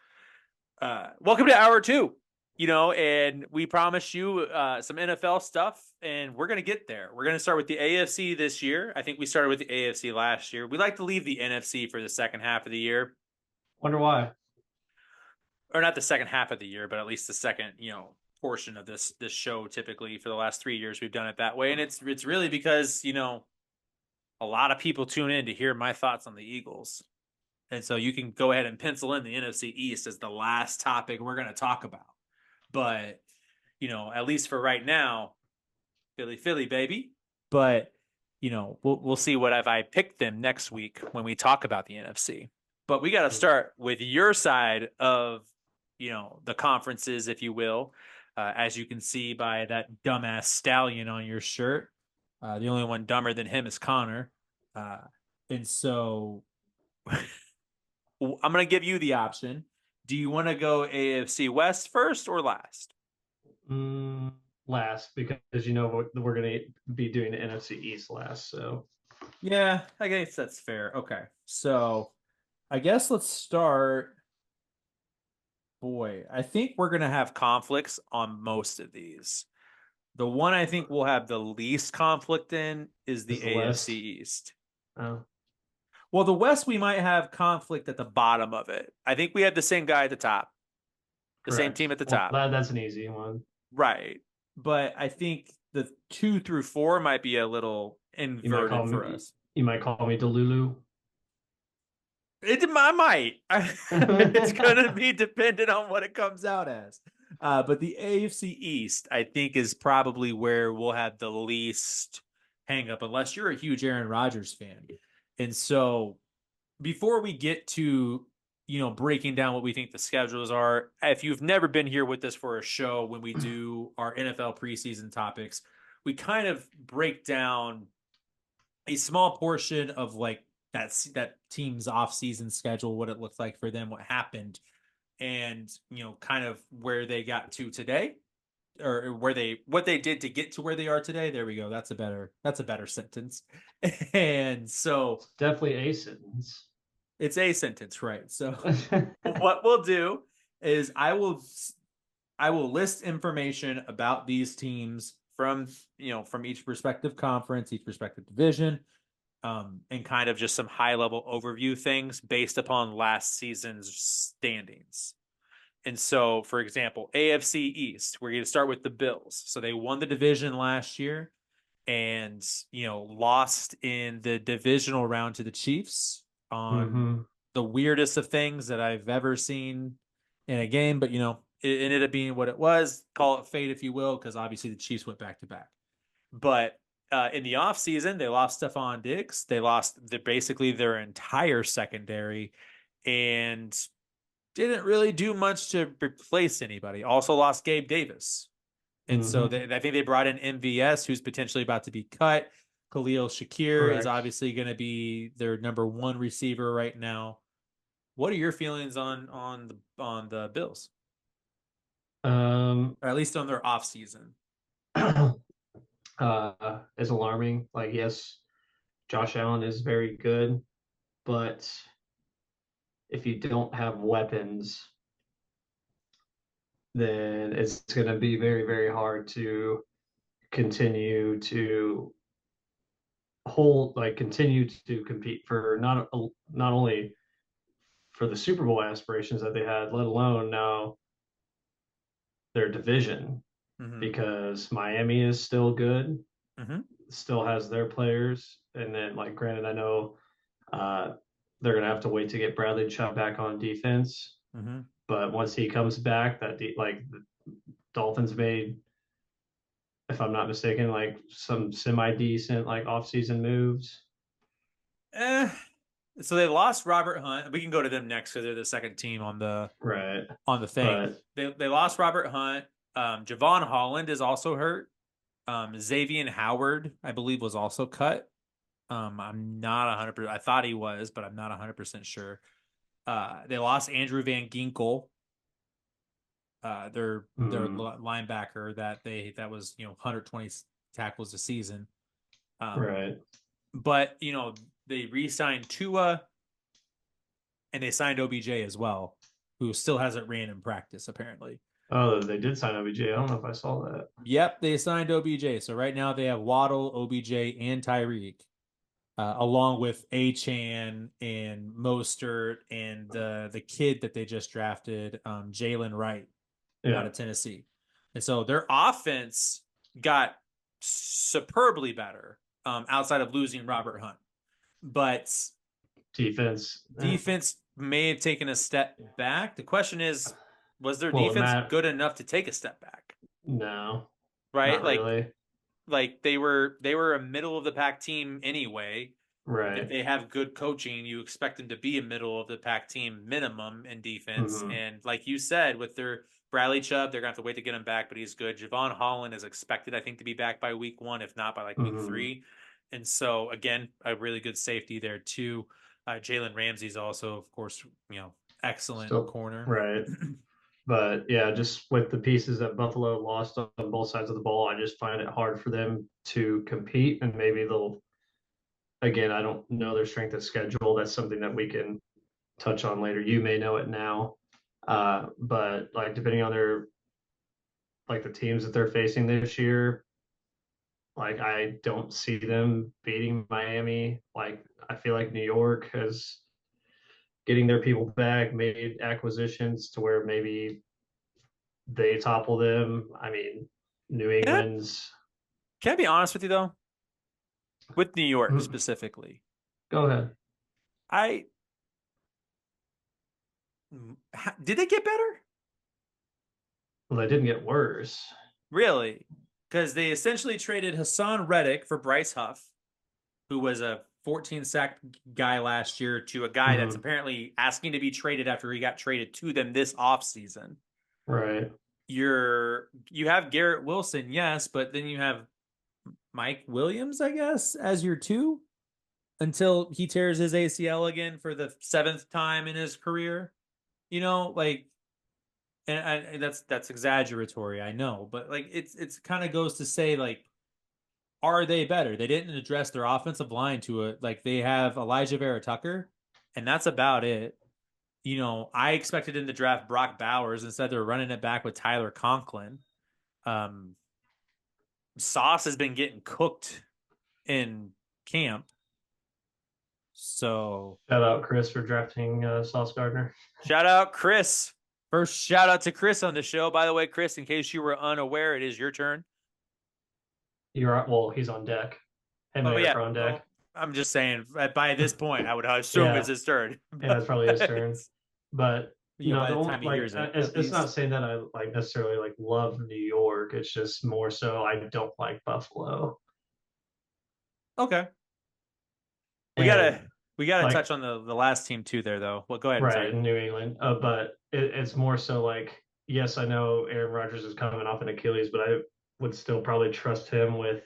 welcome to hour 2, and we promised you some NFL stuff, and we're going to get there. We're going to start with the AFC this year. I think we started with the AFC last year. We like to leave the NFC for the second half of the year. Wonder why. Or not the second half of the year, but at least the second, portion of this show. Typically, for the last 3 years, we've done it that way, and it's really because a lot of people tune in to hear my thoughts on the Eagles, and so you can go ahead and pencil in the NFC East as the last topic we're going to talk about. But at least for right now, Philly, baby. But we'll see what if I pick them next week when we talk about the NFC. But we got to start with your side of the conferences, if you will, as you can see by that dumbass stallion on your shirt. The only one dumber than him is Connor. And so I'm going to give you the option. Do you want to go AFC West first or last? Last, because we're going to be doing the NFC East last. So yeah, I guess that's fair. Okay. So I guess let's start. Boy, I think we're going to have conflicts on most of these. The one I think we'll have the least conflict in is the AFC West? East. Oh. Well, the West, we might have conflict at the bottom of it. I think we have the same guy at the top, the same team at the top. That's an easy one. Right. But I think the 2 through 4 might be a little inverted for us. You might call me Delulu. I might. It's going to be dependent on what it comes out as. But the AFC East, I think, is probably where we'll have the least hang up, unless you're a huge Aaron Rodgers fan. And so before we get to, breaking down what we think the schedules are, if you've never been here with us for a show, when we do our NFL preseason topics, we kind of break down a small portion of like that team's off-season schedule, what it looked like for them, what happened, and kind of where they got to today, or what they did to get to where they are today. There we go. That's a better sentence. And so It's definitely a sentence. it's a sentence, right? So what we'll do is I will list information about these teams from each respective conference, each respective division, and kind of just some high level overview things based upon last season's standings. And so, for example, AFC East, we're going to start with the Bills. So they won the division last year and, lost in the divisional round to the Chiefs on Mm-hmm. the weirdest of things that I've ever seen in a game. But, it ended up being what it was. Call it fate, if you will, because obviously the Chiefs went back to back. But in the offseason, they lost Stephon Diggs. They lost basically their entire secondary and didn't really do much to replace anybody. Also lost Gabe Davis. And so Mm-hmm. I think they brought in MVS, who's potentially about to be cut. Khalil Shakir is Correct. obviously going to be their number one receiver right now. What are your feelings on the Bills, Um, or at least on their off season? is alarming. Like, yes, Josh Allen is very good, but if you don't have weapons, then it's going to be very, very hard to continue to continue to compete for not only for the Super Bowl aspirations that they had, let alone now their division, Mm-hmm. because Miami is still good, Mm-hmm. still has their players, and then like granted, I know uh, they're gonna have to wait to get Bradley Chubb back on defense, Mm-hmm. but once he comes back, like the Dolphins made, if I'm not mistaken, like some semi decent like off season moves. Eh, so they lost Robert Hunt. We can go to them next because they're the second team Right. on the thing. But They lost Robert Hunt. Javon Holland is also hurt. Xavier Howard, I believe, was also cut. I'm not 100%. I thought he was, but I'm not 100% sure. They lost Andrew Van Ginkel, their mm, linebacker that was 120 tackles a season. Um, right. but they re-signed Tua and they signed OBJ as well, who still hasn't ran in practice apparently. Oh, they did sign OBJ. I don't know if I saw that. Yep, they signed OBJ. So right now they have Waddle, OBJ, and Tyreek, along with Achan and Mostert and the kid that they just drafted, Jalen Wright out Yeah. of Tennessee. And so their offense got superbly better, outside of losing Robert Hunt. But Defense. defense may have taken a step back. The question is, was their Well, defense Matt, good enough to take a step back? no, Right? not Like really. they were a middle of the pack team anyway. If Right. they have good coaching, you expect them to be a middle of the pack team minimum in defense. Hmm. And like you said, with their Bradley Chubb, they're gonna have to wait to get him back, but he's good. Javon Holland is expected, I think, to be back by week 1, if not by like week Hmm. 3. And so again, a really good safety there too. Jalen Ramsey's also, of course, excellent Still, corner. right. But yeah, just with the pieces that Buffalo lost on both sides of the ball, I just find it hard for them to compete. And maybe they'll, again, I don't know their strength of schedule. That's something that we can touch on later. You may know it now. But like depending on their like the teams that they're facing this year, like I don't see them beating Miami. Like I feel like New York has getting their people back, made acquisitions to where maybe they topple them. I mean, New Can I, England's. can I be honest with you though? With New York specifically, Go ahead. I did they get better? Well, they didn't get worse. Really? Because they essentially traded Hassan Reddick for Bryce Huff, who was a 14 sack guy last year, to a guy that's Hmm. apparently asking to be traded after he got traded to them this offseason. Right. You have Garrett Wilson, yes, but then you have Mike Williams, I guess, as your two until he tears his ACL again for the seventh time in his career. You know, like, and that's exaggeratory, I know, but like it's kind of goes to say like, are they better? They didn't address their offensive line to it. Like they have Elijah Vera Tucker, and that's about it. You know, I expected in the draft Brock Bowers. Instead, they're running it back with Tyler Conklin. Um, Sauce has been getting cooked in camp. So Shout out Chris for drafting Sauce Gardner. shout out Chris. First shout out to Chris on the show. By the way, Chris, in case you were unaware, it is your turn. You're well, he's on deck. Him and Oh Eric yeah. are on deck. Well, I'm just saying by this point, I would assume it's Yeah, his turn. yeah, it's probably his turn. But But no, by the the only time he like hears it, at it's not least. saying that I like necessarily like love New York. It's just more so I don't like Buffalo. Okay. We And gotta we gotta like touch on the last team too there though. Well, go ahead. right Sorry. in New England. But it's more so like, yes, I know Aaron Rodgers is coming off an Achilles, but I would still probably trust him with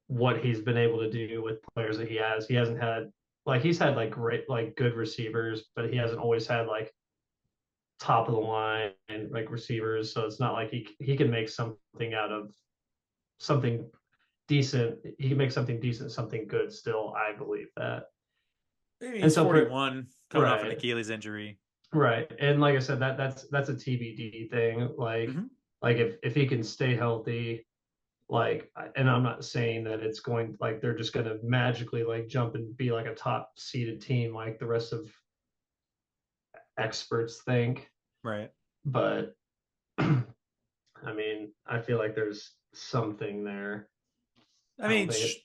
what he's been able to do with players that he has. He hasn't had like he's had like great like good receivers, but he hasn't always had like top of the line like receivers. So it's not like he can make something out of something decent. He can make something decent, something good still. I believe that. Maybe And he's so for 41, coming off an right, Achilles injury. right. And like I said, that's a TBD thing. Mm-hmm. Like if he can stay healthy, like, and I'm not saying that it's going like they're just going to magically like jump and be like a top seeded team like the rest of experts think, Right. but I mean, I feel like there's something there. I I don't mean, think it,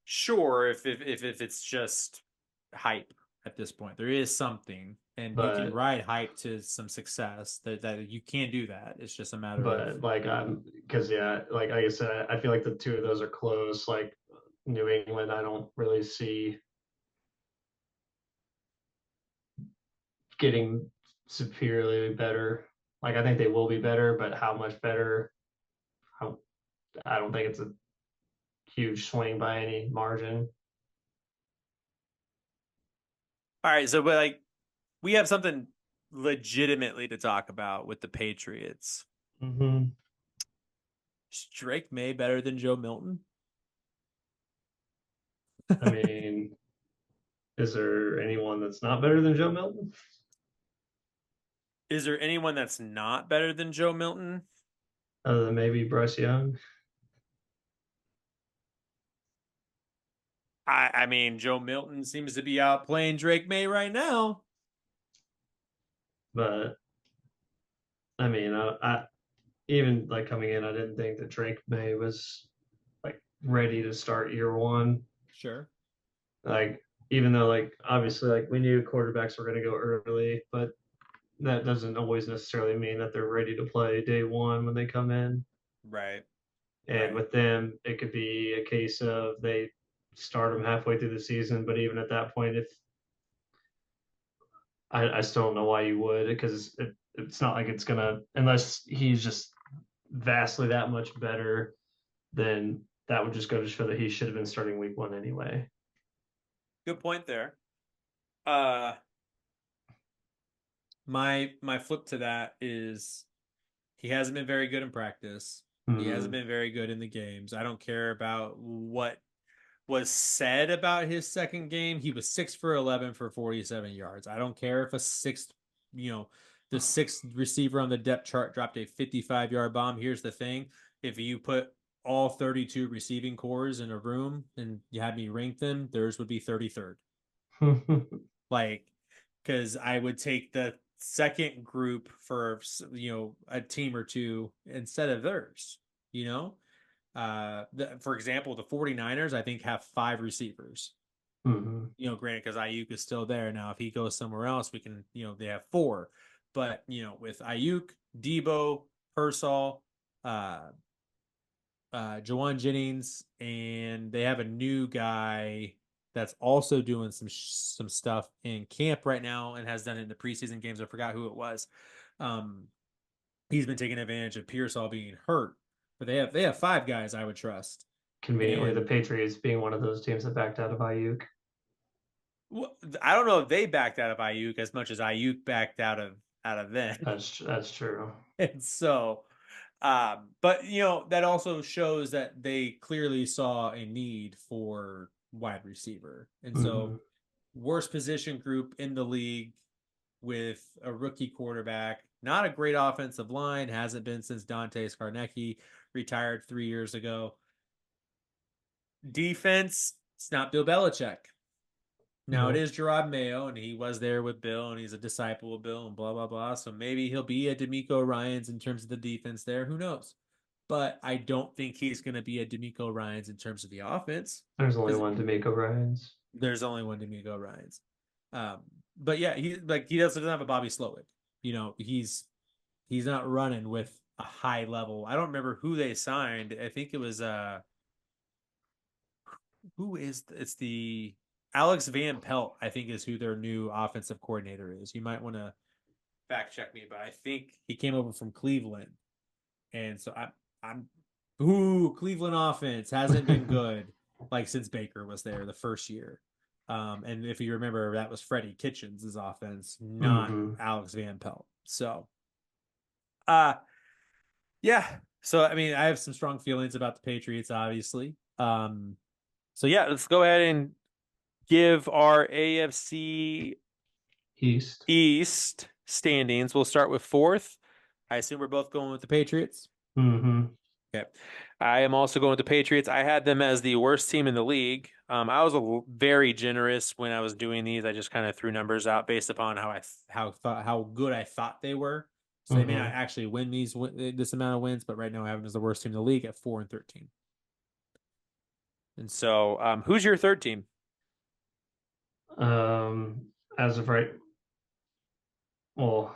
sure, if it's just hype at this point, there is something, and you can but ride hype to some success. That you can do that. It's just a matter of like I'm because yeah, like I said, I feel like the two of those are close. Like New England, I don't really see getting superiorly better. Like I think they will be better, but how much better? I, I don't think it's a huge swing by any margin. all right. So, but like we have something legitimately to talk about with the Patriots. Mm-hmm. Is Drake May better than Joe Milton? I mean, is there anyone that's not better than Joe Milton? Is there anyone that's not better than Joe Milton? Other than maybe Bryce Young? I mean, Joe Milton seems to be outplaying Drake May right now. But I mean, I even like coming in, I didn't think that Drake May was like ready to start year one. Sure. Like even though like obviously like we knew quarterbacks were going to go early, but that doesn't always necessarily mean that they're ready to play day one when they come in. Right. And Right. with them, it could be a case of they start them halfway through the season, but even at that point, if I still don't know why you would, because it's not like it's gonna unless he's just vastly that much better, then that would just go to show that he should have been starting week one anyway. Good point there. Uh my flip to that is he hasn't been very good in practice. He hasn't Mm-hmm. been very good in the games. I don't care about what was said about his second game. He was 6 for 11 for 47 yards. I don't care if a sixth, you know, the sixth receiver on the depth chart dropped a 55-yard bomb. Here's the thing. If you put all 32 receiving cores in a room and you had me rank them, theirs would be 33rd. Like, because I would take the second group for, a team or two instead of theirs, you know? For example, the 49ers, I think, have 5 receivers. Mm-hmm. Granted, because Ayuk is still there now. If he goes somewhere else, we can, they have 4. But with Ayuk, Debo, Pearsall, uh, Jawan Jennings, and they have a new guy that's also doing some stuff in camp right now and has done it in the preseason games. I forgot who it was. Um, he's been taking advantage of Pearsall being hurt, but they have five guys I would trust. Conveniently, the And Patriots being one of those teams that backed out of Ayuk. well, I don't know if they backed out of Ayuk as much as Ayuk backed out of them. That's true. And so, but that also shows that they clearly saw a need for wide receiver. And so, Mm-hmm. worst position group in the league with a rookie quarterback, not a great offensive line, hasn't been since Dante Scarnecchia retired 3 years ago. Defense, it's not Bill Belichick. Now it Nope. is Gerard Mayo, and he was there with Bill, and he's a disciple of Bill, and blah blah blah. So maybe he'll be a D'Amico Ryans in terms of the defense there. Who knows? But I don't think he's going to be a D'Amico Ryans in terms of the offense There's only because one D'Amico Ryans. there's only one D'Amico Ryans. But yeah, he doesn't have a Bobby Slowick. He's not running with a high level. I don't remember who they signed. I think it was it's the Alex Van Pelt, I think, is who their new offensive coordinator is. You might want to fact check me, but I think he came over from Cleveland. And so I'm Cleveland offense hasn't been good like since Baker was there the first year. And if you remember, that was Freddie Kitchens' offense, not Mm-hmm. Alex Van Pelt. So uh yeah. So I mean, I have some strong feelings about the Patriots, obviously. So yeah, let's go ahead and give our AFC East. East standings. We'll start with fourth. I assume we're both going with the Patriots. Mm-hmm. Okay. I am also going with the Patriots. I had them as the worst team in the league. I was very generous when I was doing these. I just kind of threw numbers out based upon how good I thought they were. So they may not Mm-hmm. actually win this amount of wins, but right now I have them as the worst team in the league at 4-13. And so, who's your third team? As of right, well,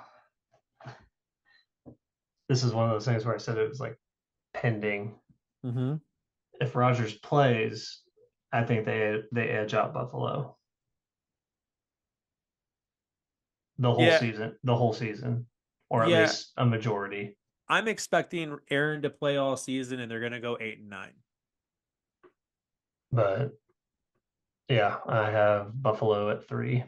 this is one of those things where I said it was like pending. Mm-hmm. If Rodgers plays, I think they edge out Buffalo Yeah, the whole season, or at yeah. least a majority. I'm expecting Aaron to play all season, and they're going to go 8-9. But yeah, I have Buffalo at 3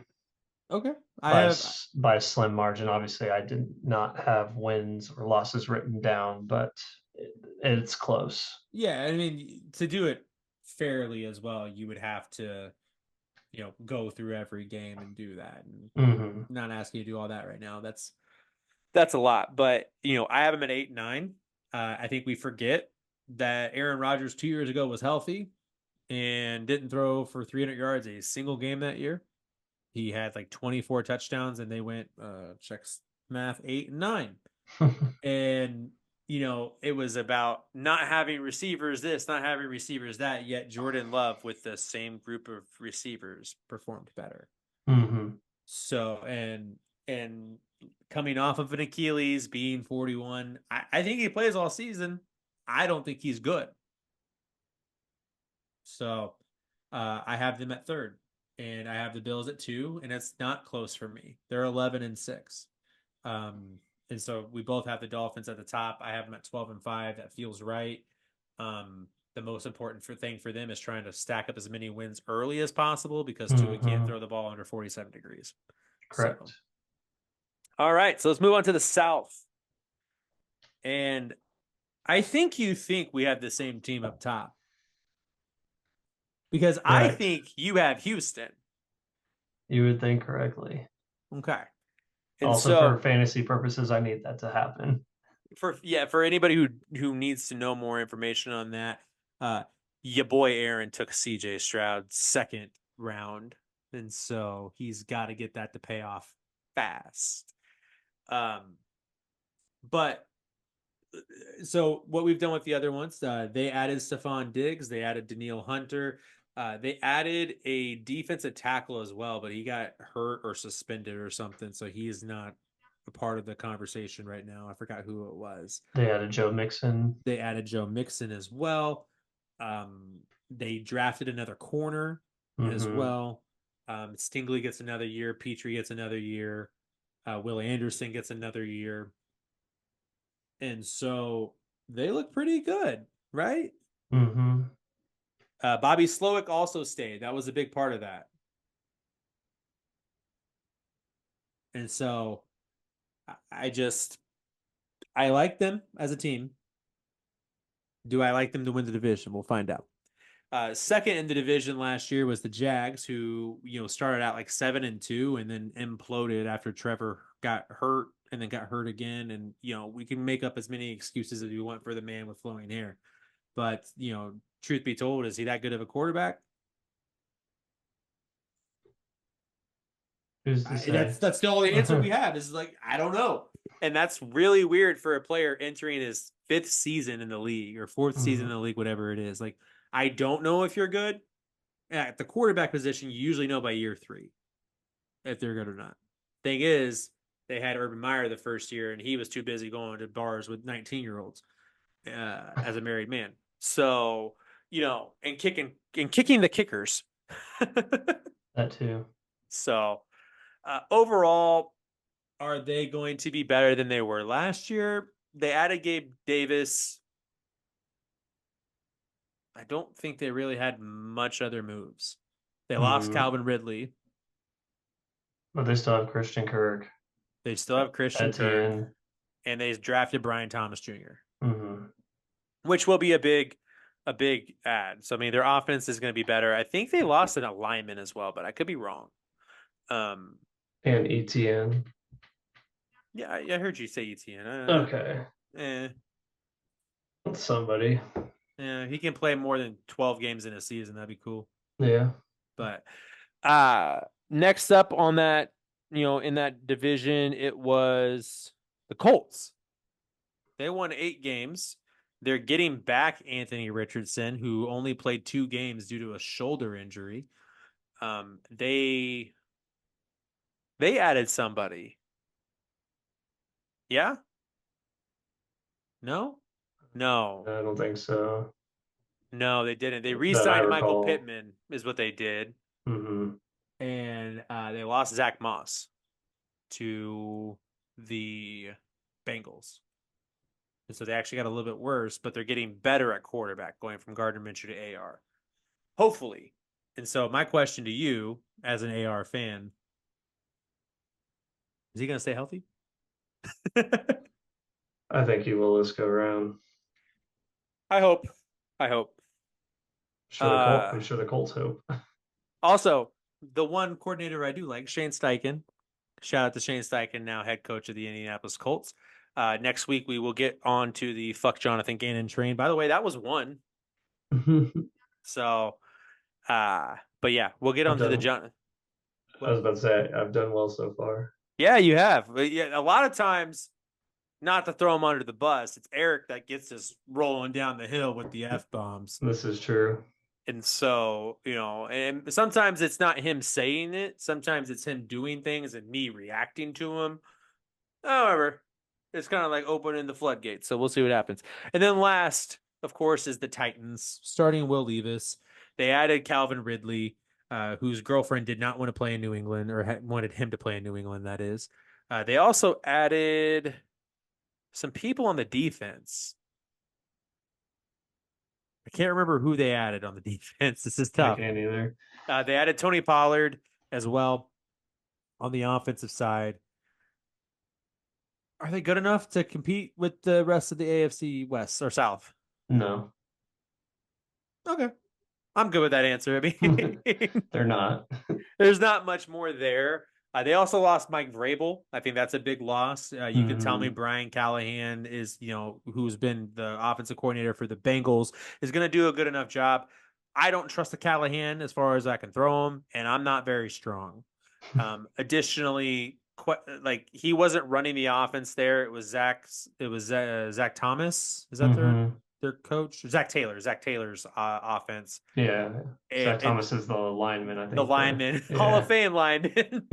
Okay. I have by a slim margin. Obviously, I did not have wins or losses written down, but it's close. Yeah, I mean, to do it fairly as well, you would have to, go through every game and do that. And Mm-hmm. not asking you to do all that right now. That's a lot. But, I have him at 8-9. I think we forget that Aaron Rodgers 2 years ago was healthy and didn't throw for 300 yards a single game that year. He had like 24 touchdowns, and they went checks math 8-9. And it was about not having receivers this, not having receivers that, yet Jordan Love with the same group of receivers performed better. Mm-hmm. So and coming off of an Achilles, being 41, I think he plays all season. I don't think he's good. So I have them at third, and I have the Bills at 2, and it's not close for me. They're 11-6. And so we both have the Dolphins at the top. I have them at 12-5. That feels right. The most important thing for them is trying to stack up as many wins early as possible because Tua can't Mm-hmm. throw the ball under 47 degrees. So, Correct. all right. So let's move on to the South. And I think you think we have the same team up top because I Correct. think you have Houston. You would think correctly. Okay. And Also, for so fantasy purposes, I need that to happen. for anybody who needs to know more information on that, your boy Aaron took CJ Stroud second round, and so he's got to get that to pay off fast. But so what we've done with the other ones, they added Stephon Diggs, they added Daniil Hunter, they added a defensive tackle as well, but he got hurt or suspended or something, so he is not a part of the conversation right now. I forgot who it was. They added Joe Mixon. They added Joe Mixon as well. They drafted another corner as Mm-hmm. well. Stingley gets another year. Petrie gets another year. Will Anderson gets another year. And so they look pretty good, right? Mm-hmm. Bobby Slowick also stayed. That was a big part of that. And so I just I like them as a team. Do I like them to win the division? We'll find out. Second in the division last year was the Jags, who started out like 7-2 and then imploded after Trevor got hurt and then got hurt again. And we can make up as many excuses as we want for the man with flowing hair, but truth be told, is he that good of a quarterback? Who's to say? That's the only answer we have. Is like I don't know, and that's really weird for a player entering his fifth season in the league or fourth season in Mm-hmm. the league, whatever it is. Like I don't know if you're good at the quarterback position. You usually know by year 3 if they're good or not. Thing is, they had Urban Meyer the first year, and he was too busy going to bars with 19-year-olds as a married man. So and kicking the kickers. That too. So overall, are they going to be better than they were last year? They added Gabe Davis. I don't think they really had much other moves. They lost Mm-hmm. Calvin Ridley. But they still have Christian Kirk, They still have Christian Kirk, Etienne. and they drafted Brian Thomas Jr., Mm-hmm. which will be a big add. So I mean, their offense is going to be better. I think they lost an alignment as well, but I could be wrong. And Etienne. Yeah, I heard you say ETN. Okay. Eh, That's somebody. yeah, he can play more than 12 games in a season. That'd be cool. Yeah. But next up on that, in that division, it was the Colts. They won 8 games. They're getting back Anthony Richardson, who only played 2 games due to a shoulder injury. They added somebody. Yeah? No? No. I don't think so. No, they didn't. They That I re-signed Michael recall. Pittman, is what they did. Mm-hmm. And they lost Zach Moss to the Bengals. And so they actually got a little bit worse, but they're getting better at quarterback, going from Gardner Minshew to AR. Hopefully. And so my question to you, as an AR fan, is he going to stay healthy? I think he will this go around. I hope. I hope. I'm sure the Colts hope. Also, the one coordinator I do like, Shane Steichen. Shout out to Shane Steichen, now head coach of the Indianapolis Colts. Next week, we will get on to the fuck Jonathan Gannon train. By the way, that was one. So, but yeah, we'll get on to the John. I was about to say I've done well so far. Yeah, you have. But yeah, a lot of times, not to throw him under the bus, it's Eric that gets us rolling down the hill with the F bombs. This is true. And so, and sometimes it's not him saying it. Sometimes it's him doing things and me reacting to him. However, it's kind of like opening the floodgates. So we'll see what happens. And then last, of course, is the Titans, starting Will Levis. They added Calvin Ridley, whose girlfriend did not want to play in New England, or wanted him to play in New England, that is. They also added some people on the defense. I can't remember who they added on the defense. This is tough. I can't either. They added Tony Pollard as well on the offensive side. Are they good enough to compete with the rest of the AFC West or South? No. Okay. I'm good with that answer. I mean, they're not. There's not much more there. They also lost Mike Vrabel. I think that's a big loss. You can tell me Brian Callahan is, who's been the offensive coordinator for the Bengals, is going to do a good enough job. I don't trust the Callahan as far as I can throw him, and I'm not very strong. Additionally, like he wasn't running the offense there. It was Zach Thomas. Is that their coach? Zach Taylor's offense. Yeah. Zach Thomas is the lineman, I think. The lineman, Hall of Fame lineman.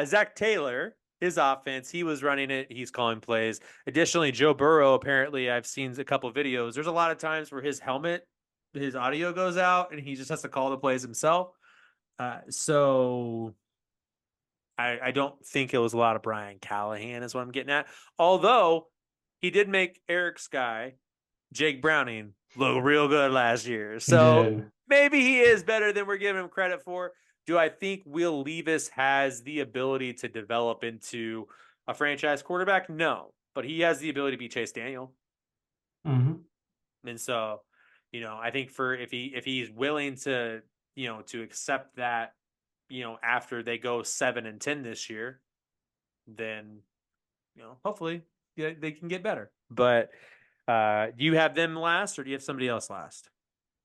Zach Taylor, his offense, he was running it. He's calling plays. Additionally, Joe Burrow, apparently, I've seen a couple videos. There's a lot of times where his audio goes out, and he just has to call the plays himself. So I don't think it was a lot of Brian Callahan, is what I'm getting at. Although he did make Eric's guy, Jake Browning, look real good last year. He So did. maybe he is better than we're giving him credit for. Do I think Will Levis has the ability to develop into a franchise quarterback? No, but he has the ability to be Chase Daniel. Mm-hmm. And so, I think for if he's willing to, to accept that, after they go 7-10 this year, then, hopefully they can get better. But do you have them last or do you have somebody else last?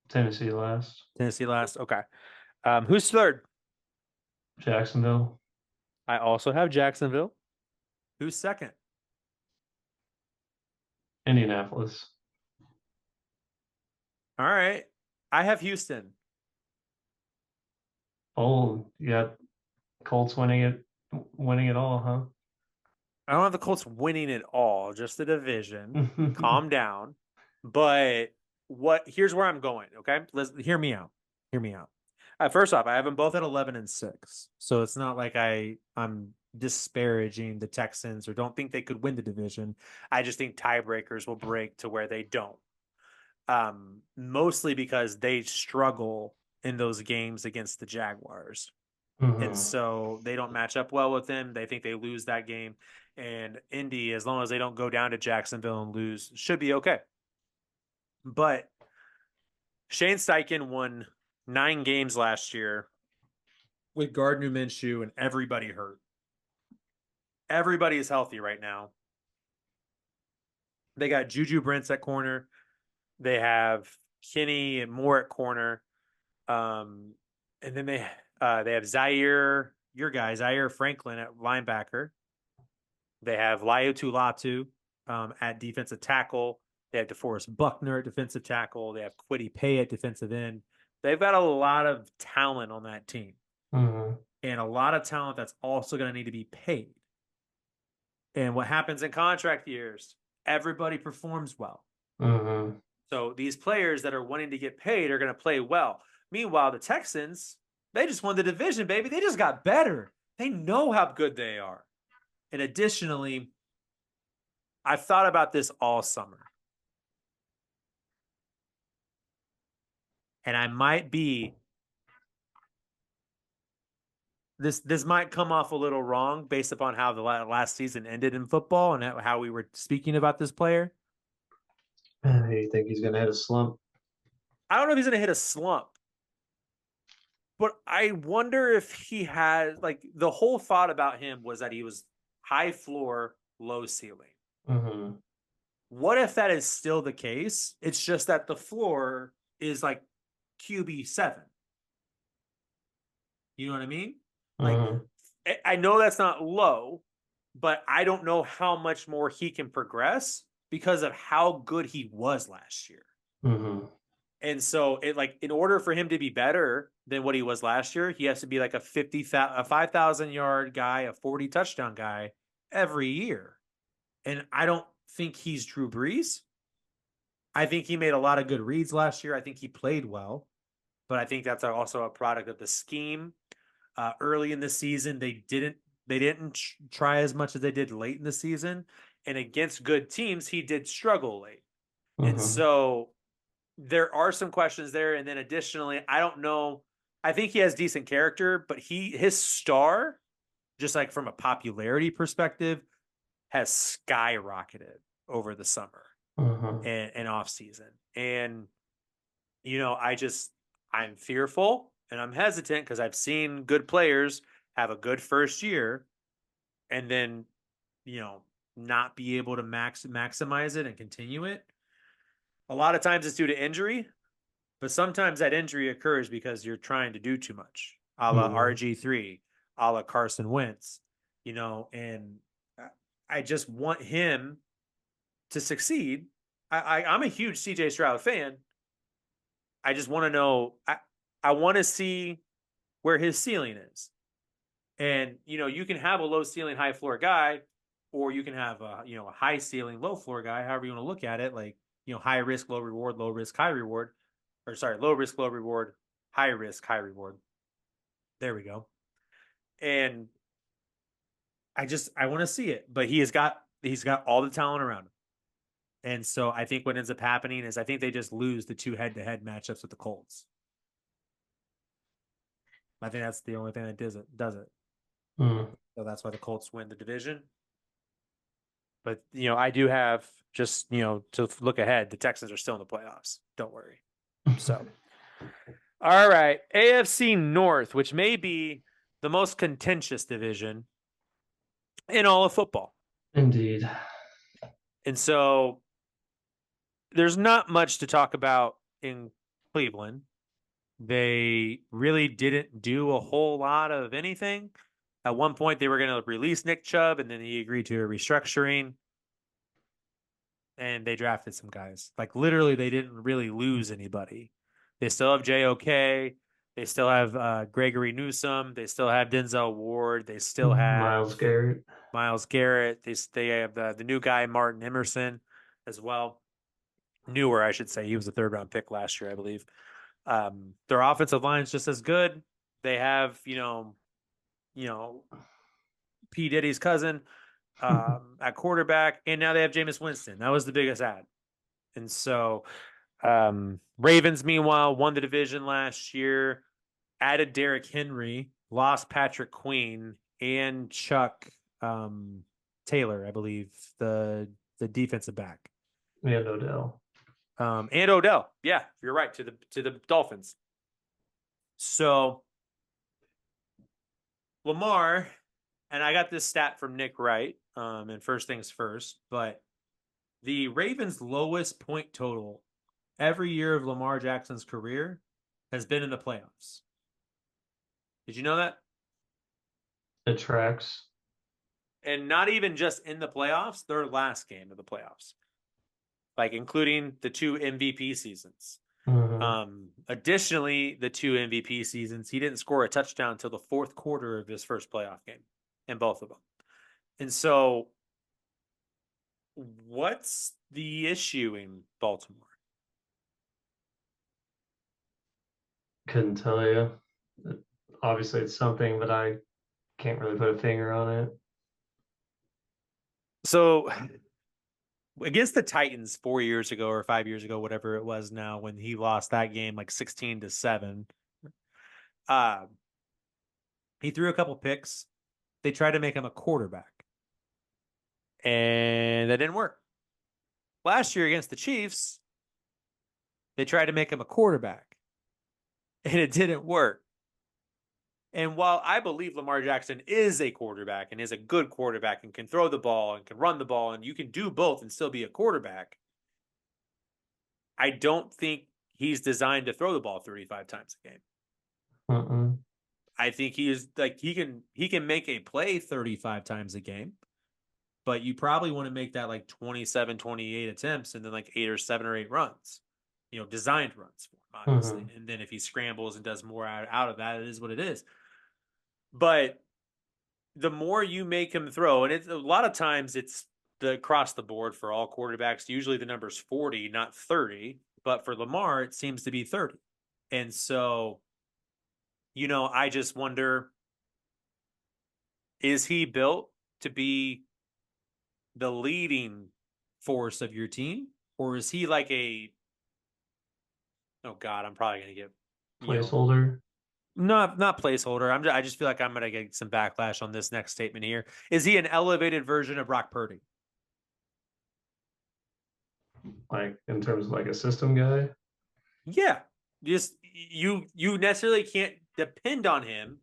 Tennessee last. Tennessee last. Okay. Who's third? Jacksonville. I also have Jacksonville. Who's second? Indianapolis. All right. I have Houston. Oh, you got Colts winning it all, huh? I don't have the Colts winning it all, just the division. Calm down. But here's where I'm going, okay? Hear me out. Hear me out. First off, I have them both at 11-6. So it's not like I'm disparaging the Texans or don't think they could win the division. I just think tiebreakers will break to where they don't. Mostly because they struggle in those games against the Jaguars. And Mm-hmm. so they don't match up well with them. They think they lose that game. And Indy, as long as they don't go down to Jacksonville and lose, should be okay. But Shane Steichen won 9 games last year with Gardner Minshew and everybody hurt. Everybody is healthy right now. They got Juju Brents at corner. They have Kenny and Moore at corner. And then they have Zaire, your guy, Zaire Franklin at linebacker. They have Laiu Tulatu at defensive tackle. They have DeForest Buckner at defensive tackle. They have Kwity Paye at defensive end. They've got a lot of talent on that team. Mm-hmm. And a lot of talent that's also going to need to be paid. And what happens in contract years, everybody performs well. Mm-hmm. So these players that are wanting to get paid are going to play well. Meanwhile, the Texans, they just won the division, baby. They just got better. They know how good they are. And additionally, I've thought about this all summer. And I might be this might come off a little wrong based upon how the last season ended in football and how we were speaking about this player. You think he's gonna hit a slump? I don't know if he's going to hit a slump, but I wonder if he has, like, the whole thought about him was that he was high floor, low ceiling. Mm-hmm. What if that is still the case? It's just that the floor is like QB7. You know what I mean? Like, Mm-hmm. I know that's not low, but I don't know how much more he can progress because of how good he was last year. Mm-hmm. And so in order for him to be better than what he was last year, he has to be like a 5,000 yard guy, a 40 touchdown guy every year. And I don't think he's Drew Brees. I think he made a lot of good reads last year. I think he played well, but I think that's also a product of the scheme. Early in the season, they didn't try as much as they did late in the season, and against good teams, he did struggle late. And Mm-hmm. so there are some questions there. And then additionally, I don't know. I think he has decent character, but his star, just like from a popularity perspective, has skyrocketed over the summer Mm-hmm. and off season. And I'm fearful and I'm hesitant because I've seen good players have a good first year and then, not be able to maximize it and continue it. A lot of times it's due to injury, but sometimes that injury occurs because you're trying to do too much, a la Mm-hmm. RG3, a la Carson Wentz, and I just want him to succeed. I'm a huge CJ Stroud fan. I just want to know, I want to see where his ceiling is. And, you can have a low ceiling, high floor guy, or you can have a high ceiling, low floor guy, however you want to look at it. Like, high risk, low reward, low risk, high reward, or sorry, low risk, low reward, high risk, high reward. There we go. And I want to see it, but he's got all the talent around him. And so I think what ends up happening is I think they just lose the 2 head-to-head matchups with the Colts. I think that's the only thing that does it. So that's why the Colts win the division. But, I do have just, to look ahead, the Texans are still in the playoffs. Don't worry. So, all right. AFC North, which may be the most contentious division in all of football. Indeed. And so there's not much to talk about in Cleveland. They really didn't do a whole lot of anything. At one point, they were going to release Nick Chubb, and then he agreed to a restructuring. And they drafted some guys. Like, literally, they didn't really lose anybody. They still have JOK. They still have Gregory Newsome. They still have Denzel Ward. They still have Myles Garrett. They have the new guy, Martin Emerson, as well. Newer, I should say. He was a 3rd-round pick last year, I believe. Their offensive line is just as good. They have, P. Diddy's cousin at quarterback, and now they have Jameis Winston. That was the biggest add. And so Ravens, meanwhile, won the division last year, added Derrick Henry, lost Patrick Queen, and Chuck Taylor, I believe, the defensive back. And Odell. And Odell. Yeah, you're right, to the Dolphins. So Lamar, and I got this stat from Nick Wright, and first things first, but the Ravens' lowest point total every year of Lamar Jackson's career has been in the playoffs. Did you know that? It tracks. And not even just in the playoffs, their last game of the playoffs, like including the 2 MVP seasons. Additionally, the 2 MVP seasons, he didn't score a touchdown until the 4th quarter of his first playoff game in both of them. And so what's the issue in Baltimore? Couldn't tell you. Obviously, it's something, but I can't really put a finger on it. So against the Titans 4 years ago or 5 years ago, whatever it was now, when he lost that game like 16-7, he threw a couple picks. They tried to make him a quarterback, and that didn't work. Last year against the Chiefs, they tried to make him a quarterback, and it didn't work. And while I believe Lamar Jackson is a quarterback and is a good quarterback and can throw the ball and can run the ball and you can do both and still be a quarterback, I don't think he's designed to throw the ball 35 times a game. I think he is like he can make a play 35 times a game, but you probably want to make that like 27, 28 attempts and then like 8 or 7 or 8 runs, designed runs for him, obviously. And then if he scrambles and does more out of that, it is what it is. But the more you make him throw, and it's a lot of times it's across the board for all quarterbacks, usually the number's 40, not 30. But for Lamar, it seems to be 30. And so, I just wonder, is he built to be the leading force of your team? Or is he like oh God, I'm probably going to get placeholder? Not placeholder. I just feel like I'm going to get some backlash on this next statement here. Is he an elevated version of Brock Purdy? Like in terms of like a system guy? Yeah. Just you necessarily can't depend on him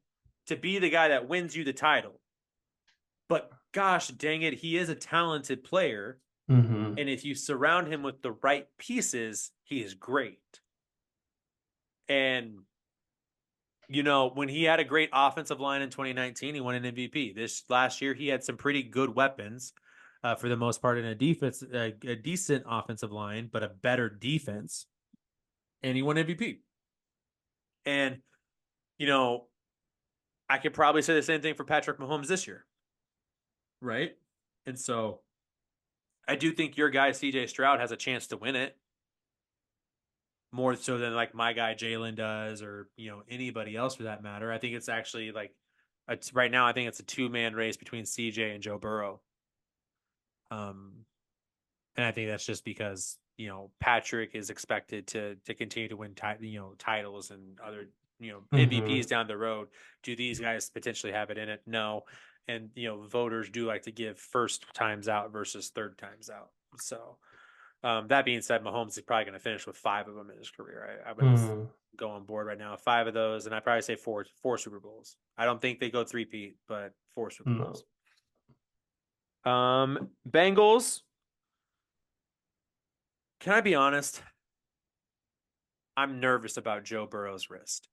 to be the guy that wins you the title. But gosh dang it, he is a talented player. And if you surround him with the right pieces, he is great. And when he had a great offensive line in 2019, he won an MVP. This last year, he had some pretty good weapons for the most part in a defense, a decent offensive line, but a better defense. And he won MVP. And, I could probably say the same thing for Patrick Mahomes this year, right? And so I do think your guy CJ Stroud has a chance to win it more so than like my guy Jalen does, or anybody else for that matter. I think it's actually like right now. I think it's a 2-man race between CJ and Joe Burrow. And I think that's just because Patrick is expected to continue to win titles and other Mm-hmm. MVPs down the road. Do these guys potentially have it in it? No. And voters do like to give first times out versus third times out. So that being said, Mahomes is probably going to finish with 5 of them in his career. I would Mm-hmm. go on board right now. 5 of those, and I probably say four Super Bowls. I don't think they go three-peat, but 4 Super No. Bowls. Bengals. Can I be honest? I'm nervous about Joe Burrow's wrist.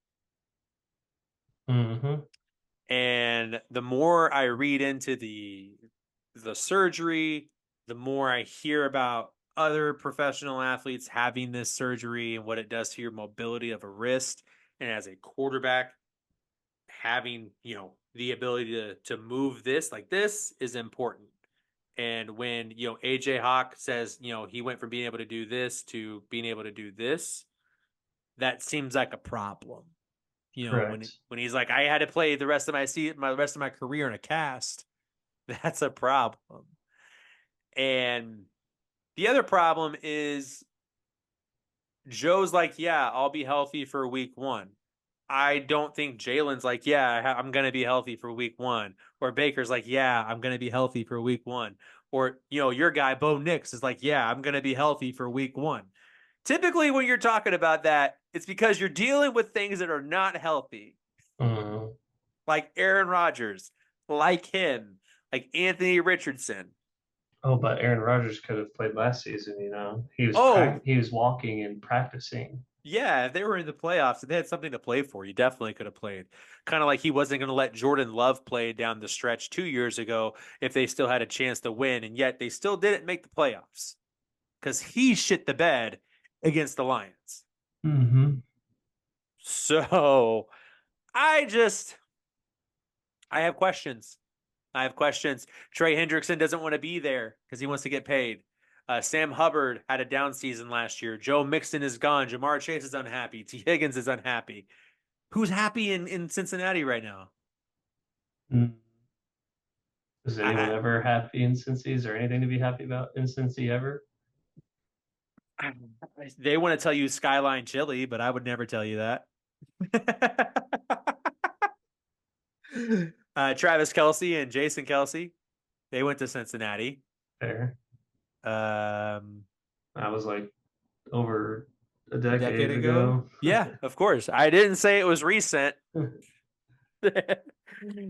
Mm-hmm. And the more I read into the surgery, the more I hear about other professional athletes having this surgery and what it does to your mobility of a wrist. And as a quarterback, having, the ability to move this like this is important. And when, AJ Hawk says, he went from being able to do this to being able to do this, that seems like a problem. When Correct. he's like, I had to play the rest of my rest of my career in a cast, that's a problem. And the other problem is Joe's like, yeah, I'll be healthy for week 1. I don't think Jalen's like, yeah, I'm going to be healthy for week 1. Or Baker's like, yeah, I'm going to be healthy for week 1. Or, your guy, Bo Nix, is like, yeah, I'm going to be healthy for week 1. Typically, when you're talking about that, it's because you're dealing with things that are not healthy, Mm-hmm. like Aaron Rodgers, like him, like Anthony Richardson. Oh, but Aaron Rodgers could have played last season. Oh, He was walking and practicing. yeah, if they were in the playoffs and they had something to play for, you definitely could have played. Kind of like he wasn't going to let Jordan Love play down the stretch 2 years ago if they still had a chance to win, and yet they still didn't make the playoffs because he shit the bed against the Lions. Mm-hmm. So I just, I have questions. I have questions. Trey Hendrickson doesn't want to be there because he wants to get paid. Sam Hubbard had a down season last year. Joe Mixon is gone. Jamar Chase is unhappy. T. Higgins is unhappy. Who's happy in Cincinnati right now? Mm. Is anyone I, ever happy in Cincy? Is there anything to be happy about in Cincy ever? I, they want to tell you Skyline Chili, but I would never tell you that. Travis Kelsey and Jason Kelsey, they went to Cincinnati. Fair. Um, That was like over a a decade decade ago. ago. Yeah, of course. I didn't say it was recent.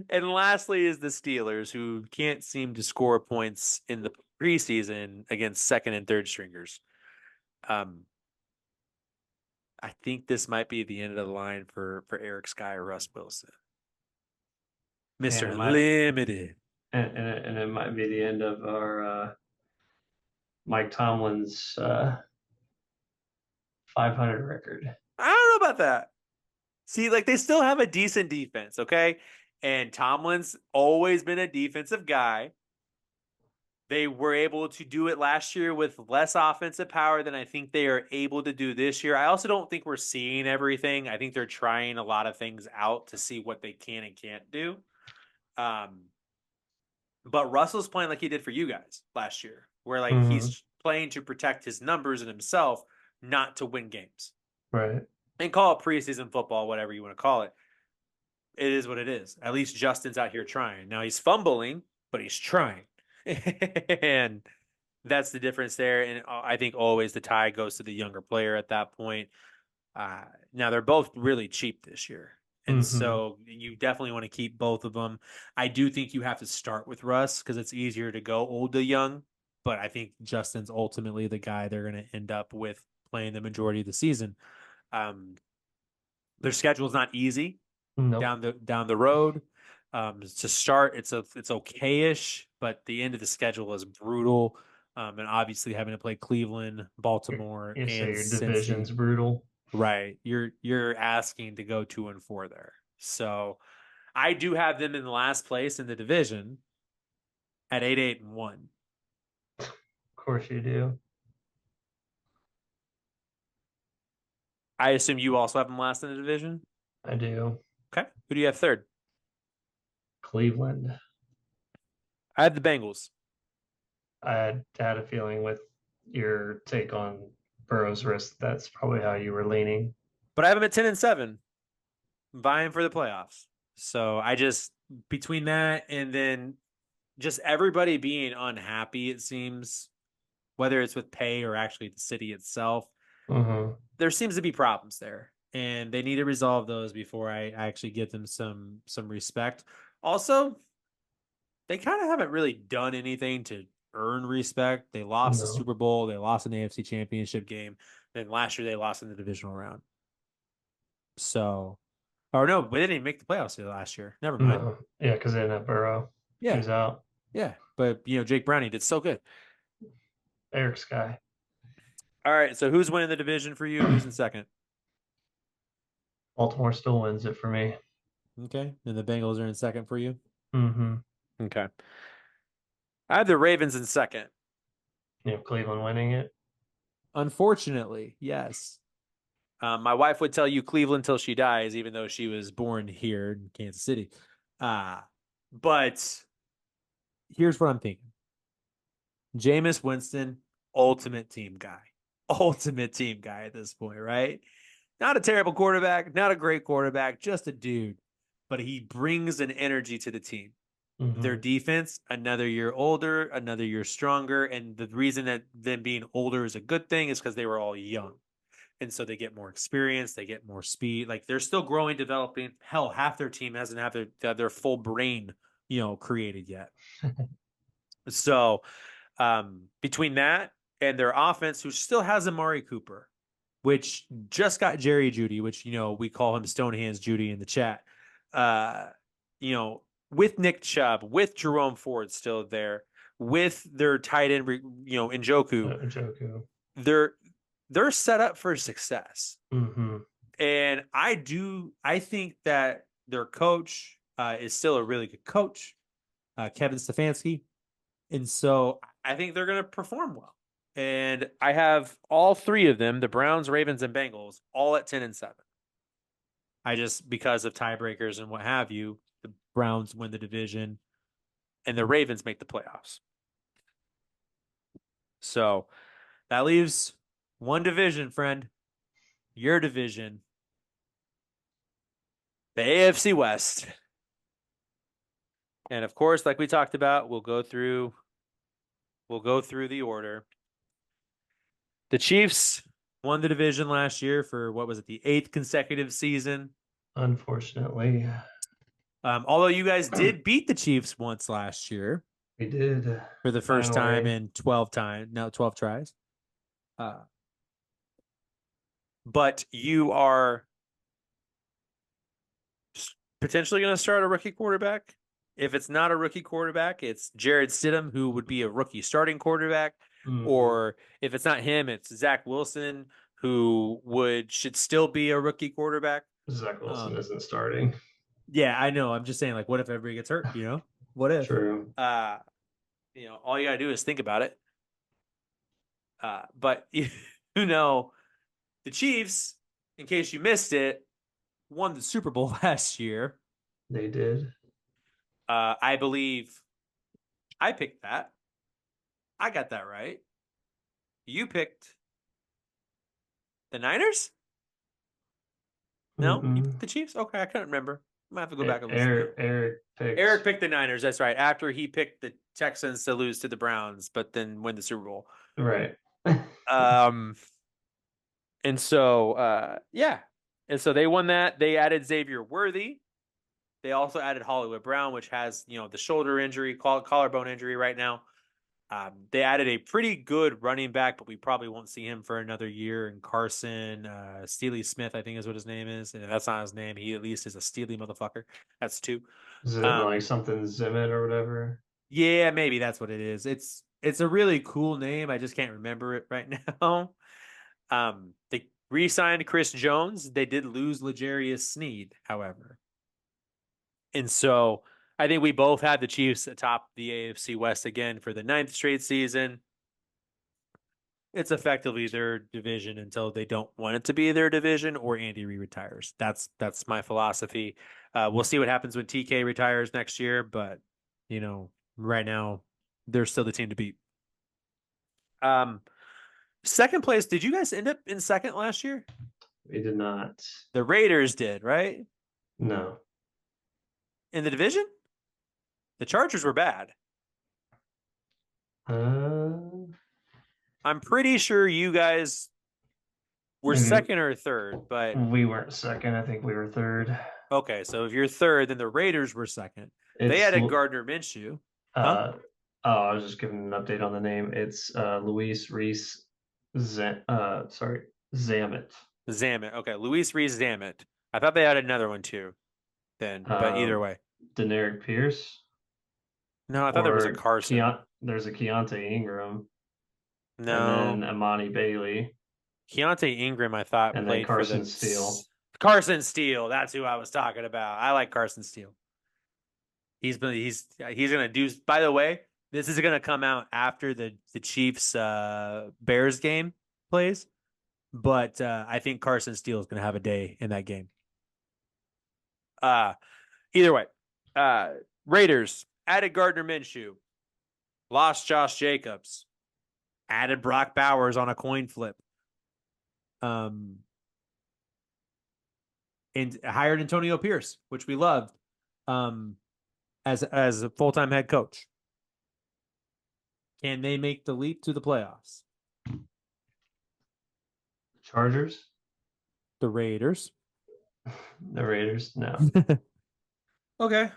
And lastly is the Steelers, who can't seem to score points in the preseason against second and third stringers. Um, I think this might be the end of the line for Eric Sky or Russ Wilson, And Mister it might Limited. and it might be the end of our Mike Tomlin's 500 record. I don't know about that. See, like they still have a decent defense, okay? And Tomlin's always been a defensive guy. They were able to do it last year with less offensive power than I think they are able to do this year. I also don't think we're seeing everything. I think they're trying a lot of things out to see what they can and can't do. Um, but Russell's playing like he did for you guys last year, where like Mm-hmm. he's playing to protect his numbers and himself, not to win games. Right. And call it preseason football, whatever you want to call it. It is what it is. At least Justin's out here trying. Now he's fumbling, but he's trying. And that's the difference there. And I think always the tie goes to the younger player at that point. Now they're both really cheap this year. And Mm-hmm. so you definitely want to keep both of them. I do think you have to start with Russ because it's easier to go old to young. But I think Justin's ultimately the guy they're going to end up with playing the majority of the season. Um, their schedule is not easy Nope. down the road. To start, it's okayish, but the end of the schedule is brutal. And obviously having to play Cleveland, Baltimore, You say and your division's Cincy, brutal. right? You're asking to go 2-4 there. So I do have them in the last place in the division at 8-8-1. Of course you do. I assume you also have them last in the division. I do. Okay. Who do you have third? Cleveland. I have the Bengals. I had a feeling with your take on Burrow's wrist, that's probably how you were leaning. But I have them at 10-7, vying for the playoffs. So I just between that and then just everybody being unhappy, it seems, whether it's with pay or actually the city itself, Mm-hmm. there seems to be problems there. And they need to resolve those before I actually give them some respect. Also, they kind of haven't really done anything to earn respect. They lost the No, Super Bowl, they lost an AFC championship game, then last year they lost in the divisional round. So, or no, but they didn't even make the playoffs last year. Never mind. no. Yeah, because they didn't have Burrow. He Yeah, was out. yeah. But Jake Browning did so good. Eric Sky. All right, so who's winning the division for you? Who's in second? Baltimore still wins it for me. Okay, and the Bengals are in second for you. Mm-hmm. Okay, I have the Ravens in second. You have Cleveland winning it. Unfortunately, yes. My wife would tell you Cleveland till she dies, even though she was born here in Kansas City. Uh, but here's what I'm thinking. Jameis Winston, ultimate team guy. Ultimate team guy at this point, right? Not a terrible quarterback, not a great quarterback, just a dude. But he brings an energy to the team. Their Mm-hmm. defense, another year older, another year stronger. And the reason that them being older is a good thing is because they were all young. And so they get more experience, they get more speed. Like they're still growing, developing. Hell, half their team hasn't had their full brain, created yet. So between that and their offense, who still has Amari Cooper, which just got Jerry Judy, which we call him Stonehands Judy in the chat. Uh, with Nick Chubb, with Jerome Ford still there, with their tight end, Njoku, Joku. they're they're set up for success. Mm-hmm. And I think that their coach is still a really good coach, Kevin Stefanski. And so I think they're going to perform well. And I have all three of them, the Browns, Ravens, and Bengals, all at 10-7. I just, because of tiebreakers and what have you, the Browns win the division and the Ravens make the playoffs. So that leaves one division, friend, your division, the AFC West. And of course, like we talked about, we'll go through the order. The Chiefs won the division last year for what was it, the 8th consecutive season. Unfortunately, Although you guys did beat the Chiefs once last year we did for the first time in 12 tries. But you are potentially going to start a rookie quarterback. If it's not a rookie quarterback, it's Jared Stidham, who would be a rookie starting quarterback. Mm-hmm. Or if it's not him, it's Zach Wilson, who should still be a rookie quarterback. Zach Wilson isn't starting. Yeah, I know. I'm just saying, like, what if everybody gets hurt? What if? True. All you gotta do is think about it. But the Chiefs, in case you missed it, won the Super Bowl last year. They did. I believe I picked that. I got that right. You picked the Niners? No? You picked the Chiefs? Okay, I couldn't remember. I might have to go back and listen. Eric picked the Niners. That's right. After he picked the Texans to lose to the Browns, but then win the Super Bowl. Right. And so, yeah. And so they won that. They added Xavier Worthy. They also added Hollywood Brown, which has, the shoulder injury, collarbone injury right now. They added a pretty good running back, but we probably won't see him for another year. And Carson, Steely Smith, I think is what his name is. And if that's not his name, he at least is a Steely motherfucker. That's two. Is it like something Zimmit or whatever? Yeah, maybe that's what it is. It's a really cool name. I just can't remember it right now. They re-signed Chris Jones. They did lose L'Jarius Sneed, however. And so I think we both had the Chiefs atop the AFC West again for the ninth straight season. It's effectively their division until they don't want it to be their division or Andy Reid retires. That's my philosophy. We'll see what happens when TK retires next year, but right now they're still the team to beat. Um, Second place. Did you guys end up in second last year? We did not. The Raiders did, right? No. In the division, the Chargers were bad. Uh, I'm pretty sure you guys were Maybe second or third, but we weren't second. I think we were third. okay. So if you're third, then the Raiders were second. They It's had a Gardner Minshew, huh? uh oh, I was just giving an update on the name. It's Luis Reese sorry, Zamet. Zamet. Okay, Luis Reese Zamet. I thought they had another one too. Then, but either Um way, Deneric Pierce no, I thought there was a or Carson. There's a Keontae Ingram and then No, Amani Bailey Keontae Ingram. I thought and then played for Carson the Steele. Carson Steele. That's who I was talking about. I like Carson Steele. He's gonna do. By the way, this is gonna come out after the Chiefs Bears game plays, but I think Carson Steele is gonna have a day in that game. Uh Either way, uh Raiders added Gardner Minshew, lost Josh Jacobs, added Brock Bowers on a coin flip, um, and hired Antonio Pierce, which we loved, um, as a full time head coach. Can they make the leap to the playoffs? Chargers? The Raiders. The Raiders? No. Okay.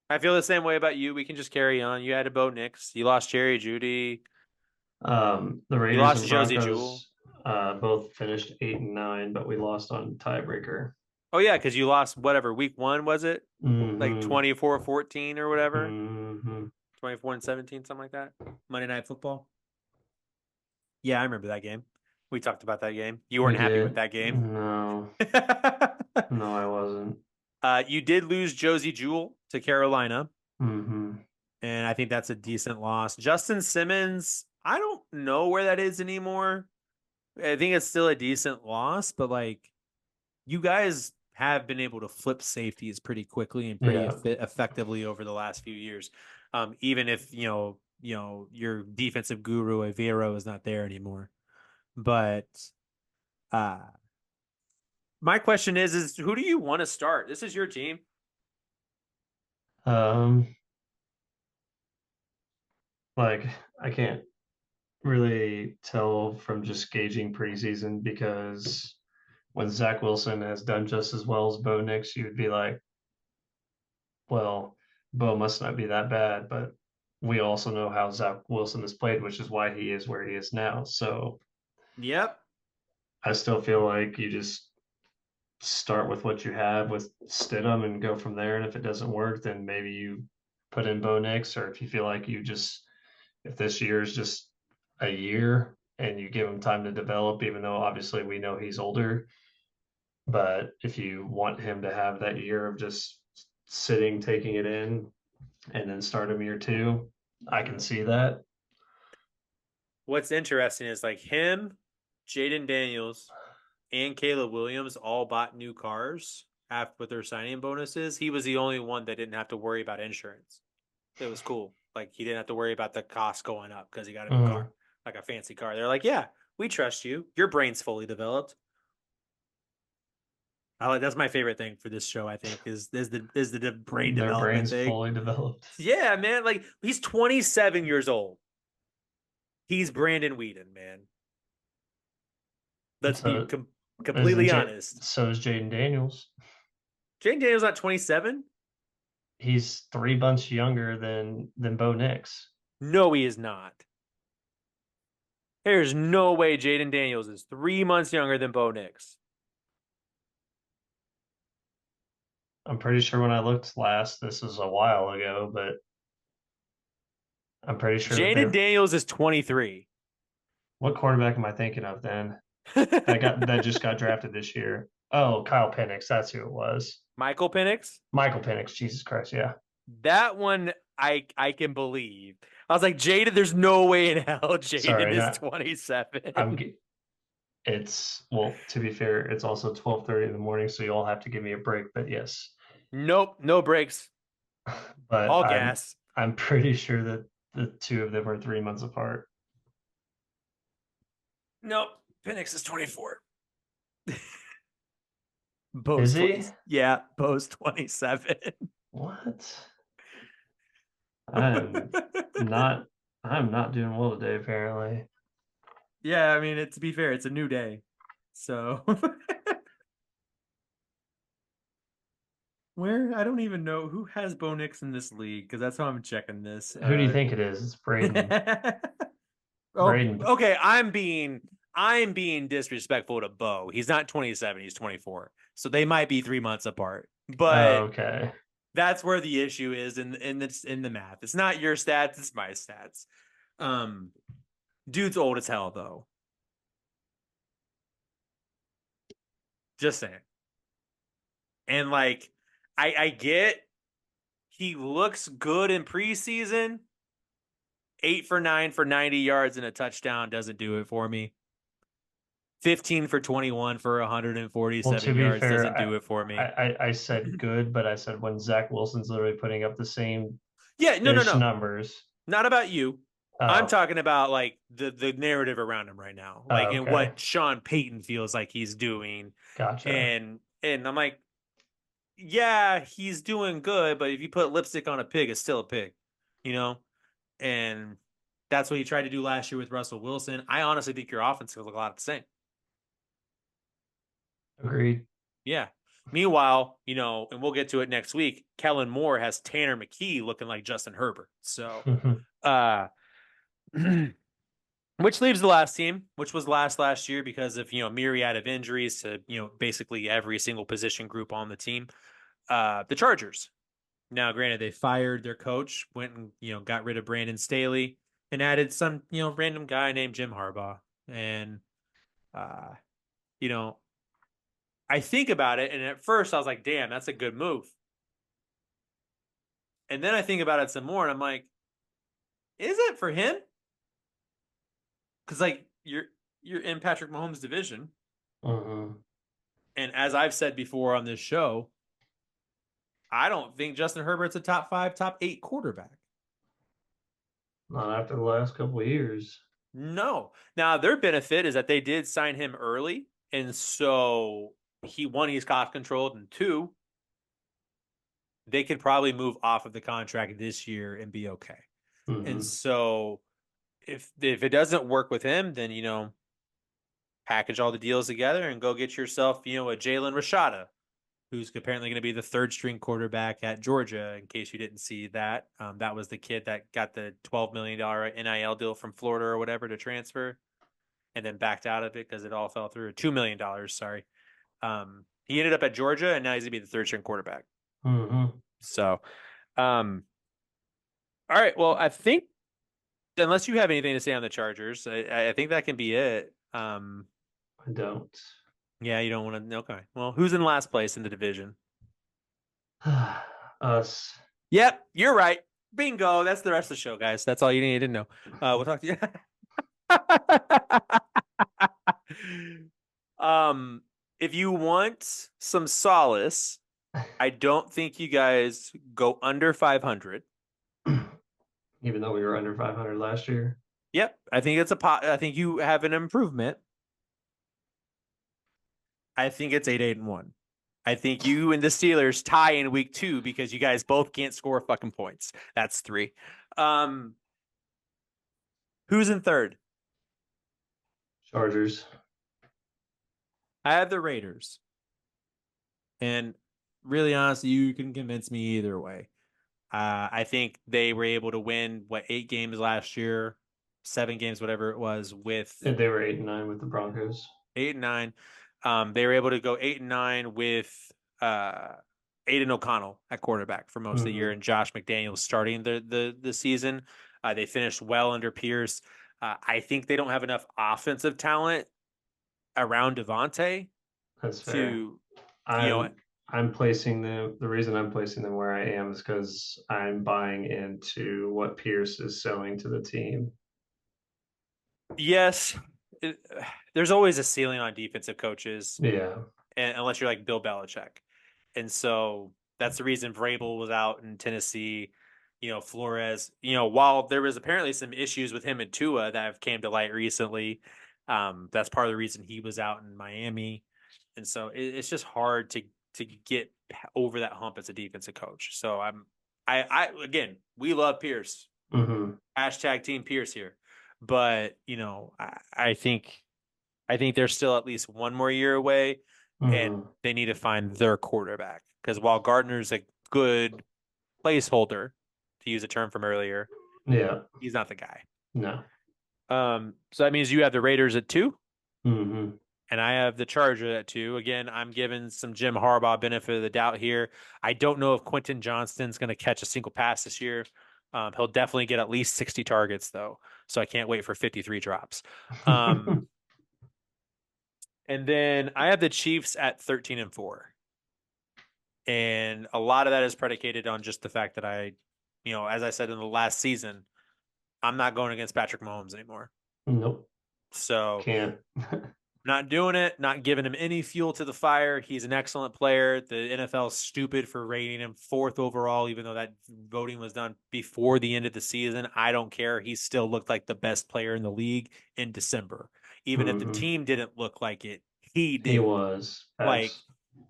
I feel the same way about you. We can just carry on. You had a Bo Nix. You lost Jerry Judy. The You Raiders lost and Josie Jewell. Broncos both finished 8-9, but we lost on tiebreaker. Oh yeah, because you lost whatever week one was it? Like Mm-hmm. 24-14 or whatever. Mm-hmm. 24-17, something like that. Monday Night Football. Yeah, I remember that game. We talked about that game. You We weren't happy with did. that game. No, no, I wasn't. You did lose Josie Jewell to Carolina, Mm-hmm. and I think that's a decent loss. Justin Simmons, I don't know where that is anymore. I think it's still a decent loss, but like you guys have been able to flip safeties pretty quickly and pretty Yeah. effectively over the last few years. Even if your defensive guru Avero is not there anymore. But uh my question is who do you want to start? This is your team. Um, like I can't really tell from just gauging preseason because when Zach Wilson has done just as well as Bo Nix, you would be like, well, Bo must not be that bad, but we also know how Zach Wilson has played, which is why he is where he is now. So Yep. I still feel like you just start with what you have with Stidham and go from there. And if it doesn't work, then maybe you put in Bo Nix, or if you feel like if this year is just a year and you give him time to develop, even though obviously we know he's older, but if you want him to have that year of just sitting, taking it in, and then start him year two, I can see that. What's interesting is like him, Jaden Daniels, and Caleb Williams all bought new cars after with their signing bonuses. He was the only one that didn't have to worry about insurance. It was cool. Like he didn't have to worry about the cost going up because he got a new car, like a fancy car. They're like, yeah, we trust you. Your brain's fully developed. That's my favorite thing for this show. I think is the brain Their development brains thing. fully developed. Yeah, man. Like he's 27 years old. He's Brandon Whedon, man. Let's be So completely honest. So is Jaden Daniels. Jane Daniels not 27. He's 3 months younger than Bo Nix. No, he is not. There's no way Jaden Daniels is 3 months younger than Bo Nix. I'm pretty sure when I looked last, this was a while ago, but I'm pretty sure that Jaden they're. Daniels is 23. What quarterback am I thinking of then? That just got drafted this year. Oh, Kyle Penix, that's who it was. Michael Penix. Michael Penix. Jesus Christ, yeah. That one I can believe. I was like, Jaden, there's no way in hell Jaden Sorry, is not. 27. I'm. It's well. To be fair, it's also 12:30 in the morning, so you all have to give me a break. But yes, Nope, no breaks. but All I'm. gas. I'm pretty sure that the two of them are 3 months apart. Nope. Penix is 24. Is Bo's 20. he? Yeah, Bo's 27. What? I'm not. I'm not doing well today. Apparently, Yeah, I mean, to be fair, it's a new day. So where I don't even know who has Bo Nix in this league because that's how I'm checking this. who do you think it is? It's Braden. Oh, Braden. okay. I'm being disrespectful to Bo. He's not 27, he's 24. So they might be 3 months apart. Oh, But okay. that's where the issue is in the math. It's not your stats, it's my stats. Um dude's old as hell though. Just saying. And like I get he looks good in preseason. 8 for 9 for 90 yards and a touchdown doesn't do it for me. 15 for 21 for Well, 147 to be yards fair, doesn't do it for me. I said good, but I said when Zach Wilson's literally putting up the same Yeah, no, no, ish no. numbers. Not about you. I'm Oh, talking about like the narrative around him right now. Like in okay. what Sean Payton feels like he's doing. Gotcha. And I'm like, yeah, he's doing good, but if you put lipstick on a pig, it's still a pig, you know? And that's what he tried to do last year with Russell Wilson. I honestly think your offense will look a lot the same. Agreed. Yeah. Meanwhile, and we'll get to it next week. Kellen Moore has Tanner McKee looking like Justin Herbert. So, uh, which leaves the last team, which was last year because of myriad of injuries to basically every single position group on the team. The Chargers. Now, granted, they fired their coach, went and got rid of Brandon Staley, and added some random guy named Jim Harbaugh. And uh, you know, I think about it, and at first I was like, "Damn, that's a good move." And then I think about it some more, and I'm like, "Is it for him?" Because like you're in Patrick Mahomes' division, Mhm. and as I've said before on this show, I don't think Justin Herbert's a top 5, top 8 quarterback. Not after the last couple of years. No. Now their benefit is that they did sign him early, and so he's cost controlled, and two, they could probably move off of the contract this year and be okay. And Hmm. so if it doesn't work with him, then package all the deals together and go get yourself a Jalen Rashada, who's apparently going to be the third string quarterback at Georgia. In case you didn't see that, that was the kid that got the $12 million NIL deal from Florida or whatever to transfer, and then backed out of it because it all fell through. $2 million, sorry. He ended up at Georgia, and now he's gonna be the third string quarterback. Hmm. So, all right. Well, I think unless you have anything to say on the Chargers, I think that can be it. I don't. Yeah, you don't want to. Okay. Well, who's in last place in the division? Us. Yep, you're right. Bingo. That's the rest of the show, guys. That's all you need to know. We'll talk to you. um, if you want some solace, I don't think you guys go under 500. Even though we were under 500 last year. Yep, I think it's a pot. I think you have an improvement. I think it's 8-8-1. I think you and the Steelers tie in week 2 because you guys both can't score fucking points. That's 3. Um, who's in third? Chargers. I have the Raiders. And really honestly, you can convince me either way. I think they were able to win 8 games last year, 7 games, whatever it was, with And they were 8-9 with the Broncos. 8-9. They were able to go 8-9 with Aiden O'Connell at quarterback for most of the year, Hmm. and Josh McDaniels starting the season. They finished well under Pierce. I think they don't have enough offensive talent around Devontae That's fair. to, you know, I'm I'm placing them. The reason I'm placing them where I am is because I'm buying into what Pierce is selling to the team. Yes, it, there's always a ceiling on defensive coaches, Yeah. and unless you're like Bill Belichick. And so that's the reason Vrabel was out in Tennessee. Flores, while there was apparently some issues with him and Tua that have came to light recently, that's part of the reason he was out in Miami. And so it's just hard to get over that hump as a defensive coach. So I again, we love Pierce. Hmm. Hashtag Team Pierce here. But, I think they're still at least one more year away, and Hmm. they need to find their quarterback. Because while Gardner's a good placeholder, to use a term from earlier, Yeah. he's not the guy. No. So that means you have the Raiders at 2, Hmm. and I have the Chargers at 2. Again, I'm giving some Jim Harbaugh benefit of the doubt here. I don't know if Quentin Johnston's going to catch a single pass this year. He'll definitely get at least 60 targets, though. So I can't wait for 53 drops. Um, and then I have the Chiefs at 13-4. And a lot of that is predicated on just the fact that as I said in the last season, I'm not going against Patrick Mahomes anymore. Nope. So Can't. not doing it, not giving him any fuel to the fire. He's an excellent player. The NFL is stupid for rating him 4th overall, even though that voting was done before the end of the season. I don't care. He still looked like the best player in the league in December. Even if the Hmm. team didn't look like it, he He did. was. Like Facts.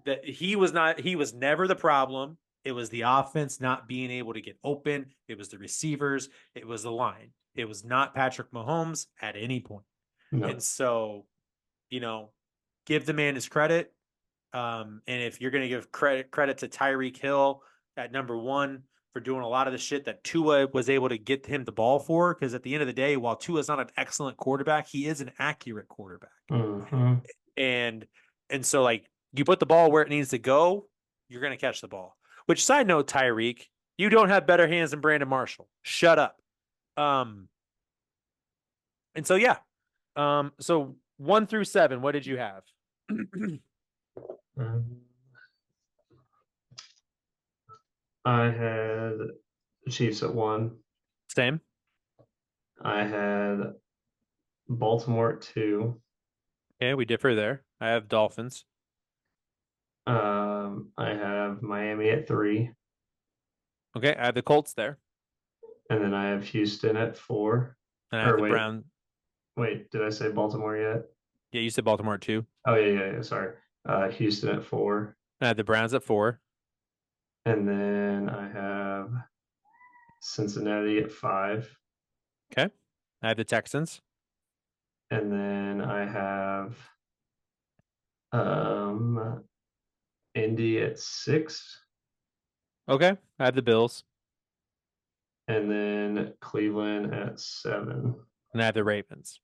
that he was never the problem. It was the offense not being able to get open. It was the receivers. It was the line. It was not Patrick Mahomes at any point. And No. so, give the man his credit. And if you're going to give credit to Tyreek Hill at number 1 for doing a lot of the shit that Tua was able to get him the ball for, because at the end of the day, while Tua's not an excellent quarterback, he is an accurate quarterback. Hmm. And so like you put the ball where it needs to go, you're going to catch the ball. Which side note, Tyreek, you don't have better hands than Brandon Marshall. Shut up. Um, and so yeah. So 1 through 7, what did you have? I had the Chiefs at 1. Same. I had Baltimore at 2. Okay, we differ there. I have Dolphins. I have Miami at 3. Okay, I have the Colts there, And then I have Houston at 4. and I have Or the wait, Brown. did I say Baltimore yet? Yeah, you said Baltimore at 2. Oh yeah. Sorry. Houston at 4. I have the Browns at 4. And then I have Cincinnati at 5. Okay, I have the Texans. And then I have um Indy at 6. Okay, I have the Bills, And then Cleveland at 7. and I have the Ravens.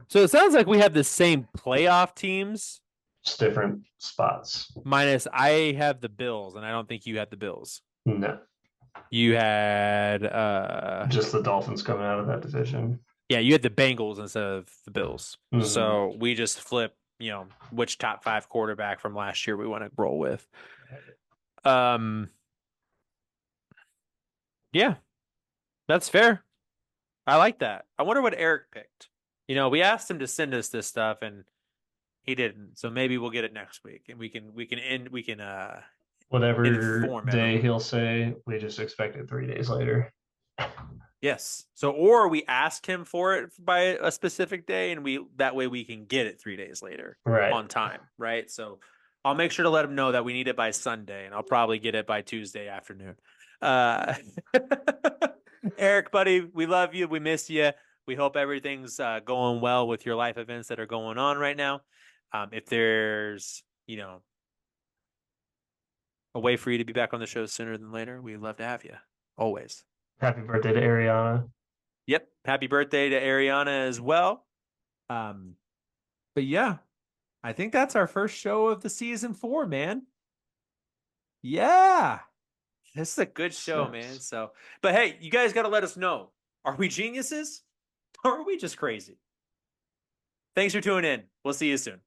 So it sounds like we have the same playoff teams. Just different spots. Minus, I have the Bills, and I don't think you had the Bills. No, You had, just the Dolphins coming out of that division. yeah, you had the Bengals instead of the Bills. Hmm. So we just flip, which top 5 quarterback from last year we want to roll with. Um, yeah, that's fair. I like that. I wonder what Eric picked. We asked him to send us this stuff, and he didn't. So maybe we'll get it next week, and we can Whatever inform day everyone. he'll say, we just expect it 3 days later. Yes. So, or we ask him for it by a specific day, and that way we can get it 3 days later Right. on time, right? So, I'll make sure to let him know that we need it by Sunday, and I'll probably get it by Tuesday afternoon. Uh, Eric, buddy, we love you. We miss you. We hope everything's going well with your life events that are going on right now. If there's, a way for you to be back on the show sooner than later, we'd love to have you. Always. Happy birthday to Ariana. Yep. Happy birthday to Ariana as well. But yeah, I think that's our first show of the season 4, man. Yeah. This is a good show, man. Snaps. So, but hey, you guys got to let us know. Are we geniuses or are we just crazy? Thanks for tuning in. We'll see you soon.